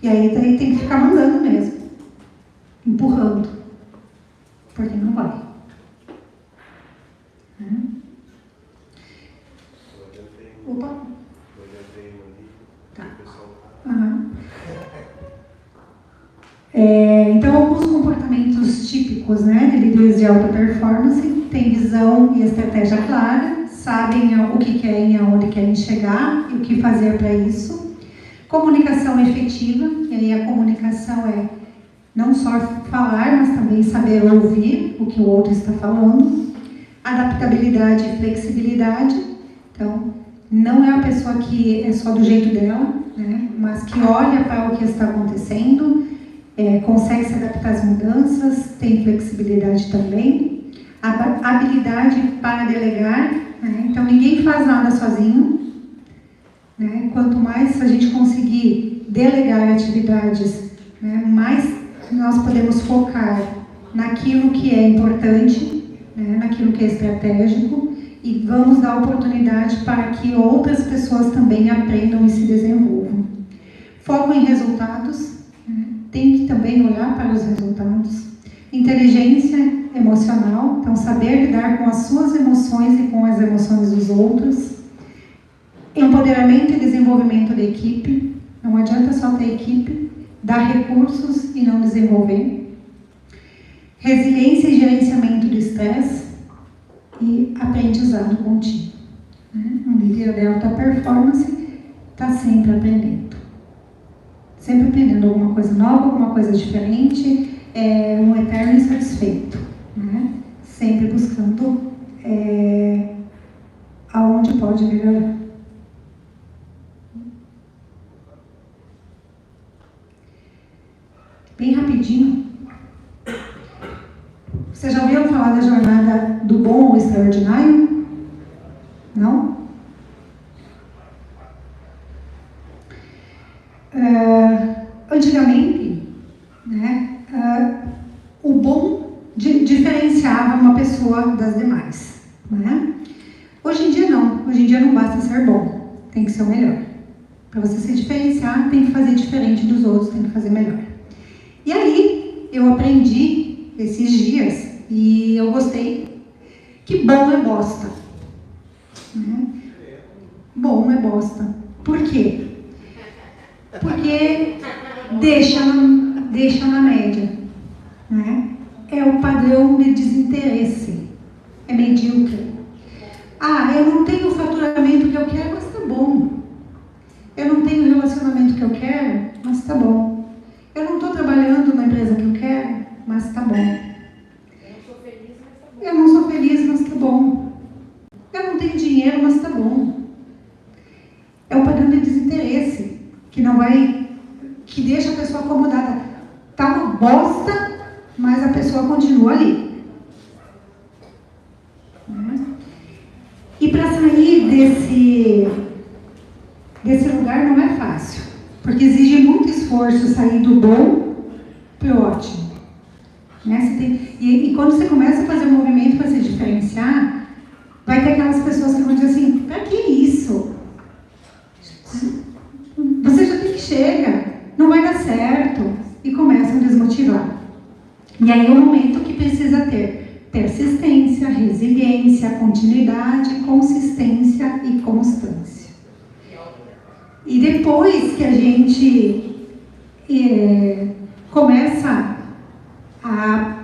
[SPEAKER 2] E aí tem que ficar mandando mesmo, empurrando, porque não vai. Opa. Tá. Uhum. Então, alguns comportamentos típicos, né, de líderes de alta performance têm visão e estratégia clara, sabem o que querem, aonde querem chegar e o que fazer para isso. Comunicação efetiva, e aí a comunicação é não só falar, mas também saber ouvir o que o outro está falando. Adaptabilidade e flexibilidade, então não é a pessoa que é só do jeito dela, né, mas que olha para o que está acontecendo, consegue se adaptar às mudanças, tem flexibilidade também. Habilidade para delegar, né, então ninguém faz nada sozinho, né, quanto mais a gente conseguir delegar atividades, né, mais nós podemos focar naquilo que é importante, né, naquilo que é estratégico, e vamos dar oportunidade para que outras pessoas também aprendam e se desenvolvam. Foco em resultados, né, tem que também olhar para os resultados. Inteligência emocional, então saber lidar com as suas emoções e com as emoções dos outros. Empoderamento e desenvolvimento da equipe, não adianta só ter equipe, dar recursos e não desenvolver. Resiliência e gerenciamento do estresse e aprendizado contínuo. Um líder de alta performance está sempre aprendendo. Sempre aprendendo alguma coisa nova, alguma coisa diferente, um eterno insatisfeito. Né? Sempre buscando aonde pode melhorar. Bem rapidinho. Você já ouviu falar da jornada do bom ao extraordinário? Não? Antigamente, né, o bom diferenciava diferenciava uma pessoa das demais, né? Hoje em dia não. Hoje em dia não basta ser bom, tem que ser o melhor. Para você se diferenciar, tem que fazer diferente dos outros, tem que fazer melhor. E aí, eu aprendi esses dias e eu gostei que bom é bosta. Né? Bom é bosta. Por quê? Porque deixa na média. Né? É o padrão de desinteresse. É medíocre. Ah, eu não tenho o faturamento que eu quero, mas tá bom. Eu não tenho o relacionamento que eu quero, mas tá bom. Eu não estou trabalhando na empresa que eu quero, mas tá bom. Eu não sou feliz, mas tá bom. Eu não tenho dinheiro, mas tá bom. É o padrão de desinteresse que deixa a pessoa acomodada. Tá uma bosta, mas a pessoa continua ali. E para sair desse lugar não é fácil, porque exige muito esforço sair do bom para o ótimo. Né? E quando você começa a fazer um movimento para se diferenciar, vai ter aquelas pessoas que vão dizer assim, para que isso? Você já tem que chegar, não vai dar certo, e começam a desmotivar. E aí é o momento que precisa ter persistência, resiliência, continuidade, consistência e constância. E depois que a gente começa a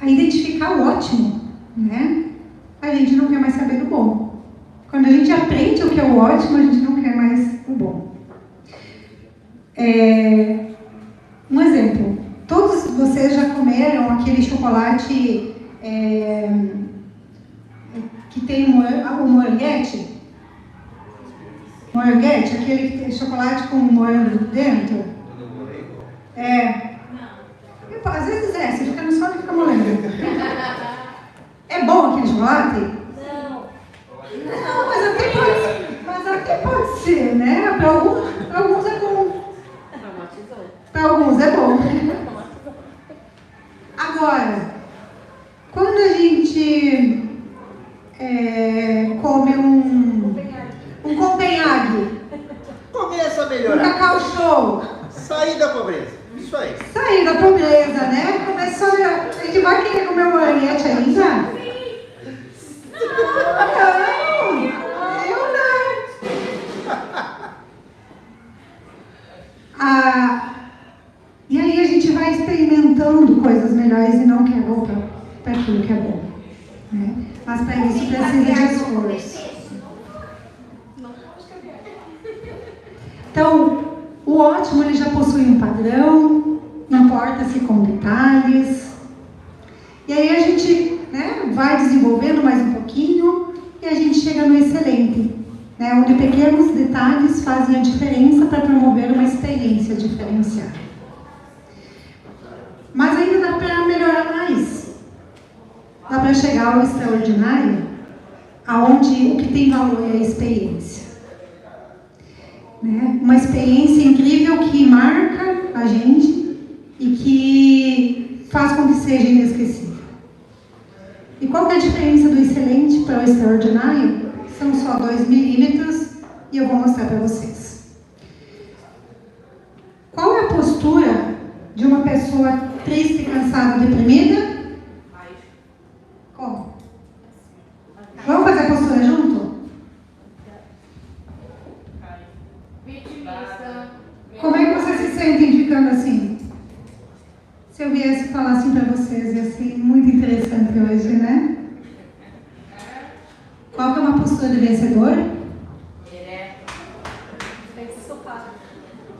[SPEAKER 2] identificar o ótimo, né? A gente não quer mais saber do bom. Quando a gente aprende o que é o ótimo, a gente não quer mais o bom. Um exemplo. Todos vocês já comeram aquele chocolate que tem o morguete? Morguete, aquele que tem chocolate com morango dentro? Às vezes você fica no sol e fica molendo. É bom aquele chocolate? Não, mas até pode ser, né? Para alguns é bom. Para alguns é bom. Agora, quando a gente come um Copenhague,
[SPEAKER 4] Começa a
[SPEAKER 2] um
[SPEAKER 4] melhorar.
[SPEAKER 2] Cacau Show,
[SPEAKER 4] Sair da pobreza. Isso aí.
[SPEAKER 2] sair da pobreza, né? Começou a gente vai querer comer um morguete ainda? Não, eu não. E aí a gente vai experimentando coisas melhores e não quer voltar para aquilo que é bom. Né? Mas para isso precisa de esforço. Então, o ótimo ele já possui um padrão, importa-se com detalhes. E aí a gente vai desenvolvendo mais um pouquinho e a gente chega no excelente, né? Onde pequenos detalhes fazem a diferença para promover uma experiência diferenciada. Mas ainda dá para melhorar mais. Dá para chegar ao extraordinário, aonde o que tem valor é a experiência. Né? Uma experiência incrível que marca a gente e que faz com que seja inesquecível. E qual que é a diferença do excelente para o extraordinário? São só 2 milímetros e eu vou mostrar para vocês. Qual é a postura de uma pessoa triste, cansada, deprimida? Como? Vamos fazer a postura junto? Como é que vocês se sentem ficando assim? Se eu viesse falar assim para vocês, ia ser muito interessante hoje, né? Qual que é uma postura de vencedor?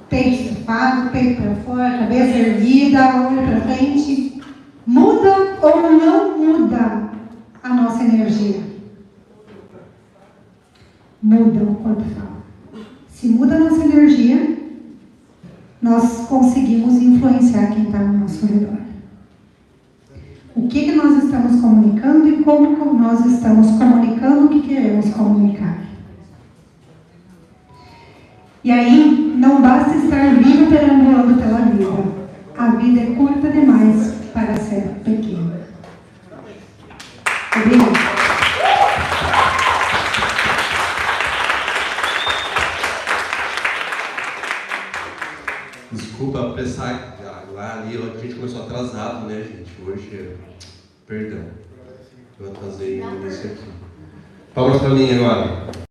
[SPEAKER 2] Peito estufado, peito para fora, cabeça erguida, olho para frente. Muda ou não muda a nossa energia? Muda, o corpo fala. Se muda a nossa energia, nós conseguimos influenciar quem está ao nosso redor. O que nós estamos comunicando e como nós estamos comunicando o que queremos comunicar. E aí, não basta estar vivo perambulando pela vida. A vida é curta demais para ser pequena.
[SPEAKER 1] pensar que lá ali a gente começou atrasado, né, gente? Hoje, perdão. Eu atrasei nesse aqui. Palmas para mim agora.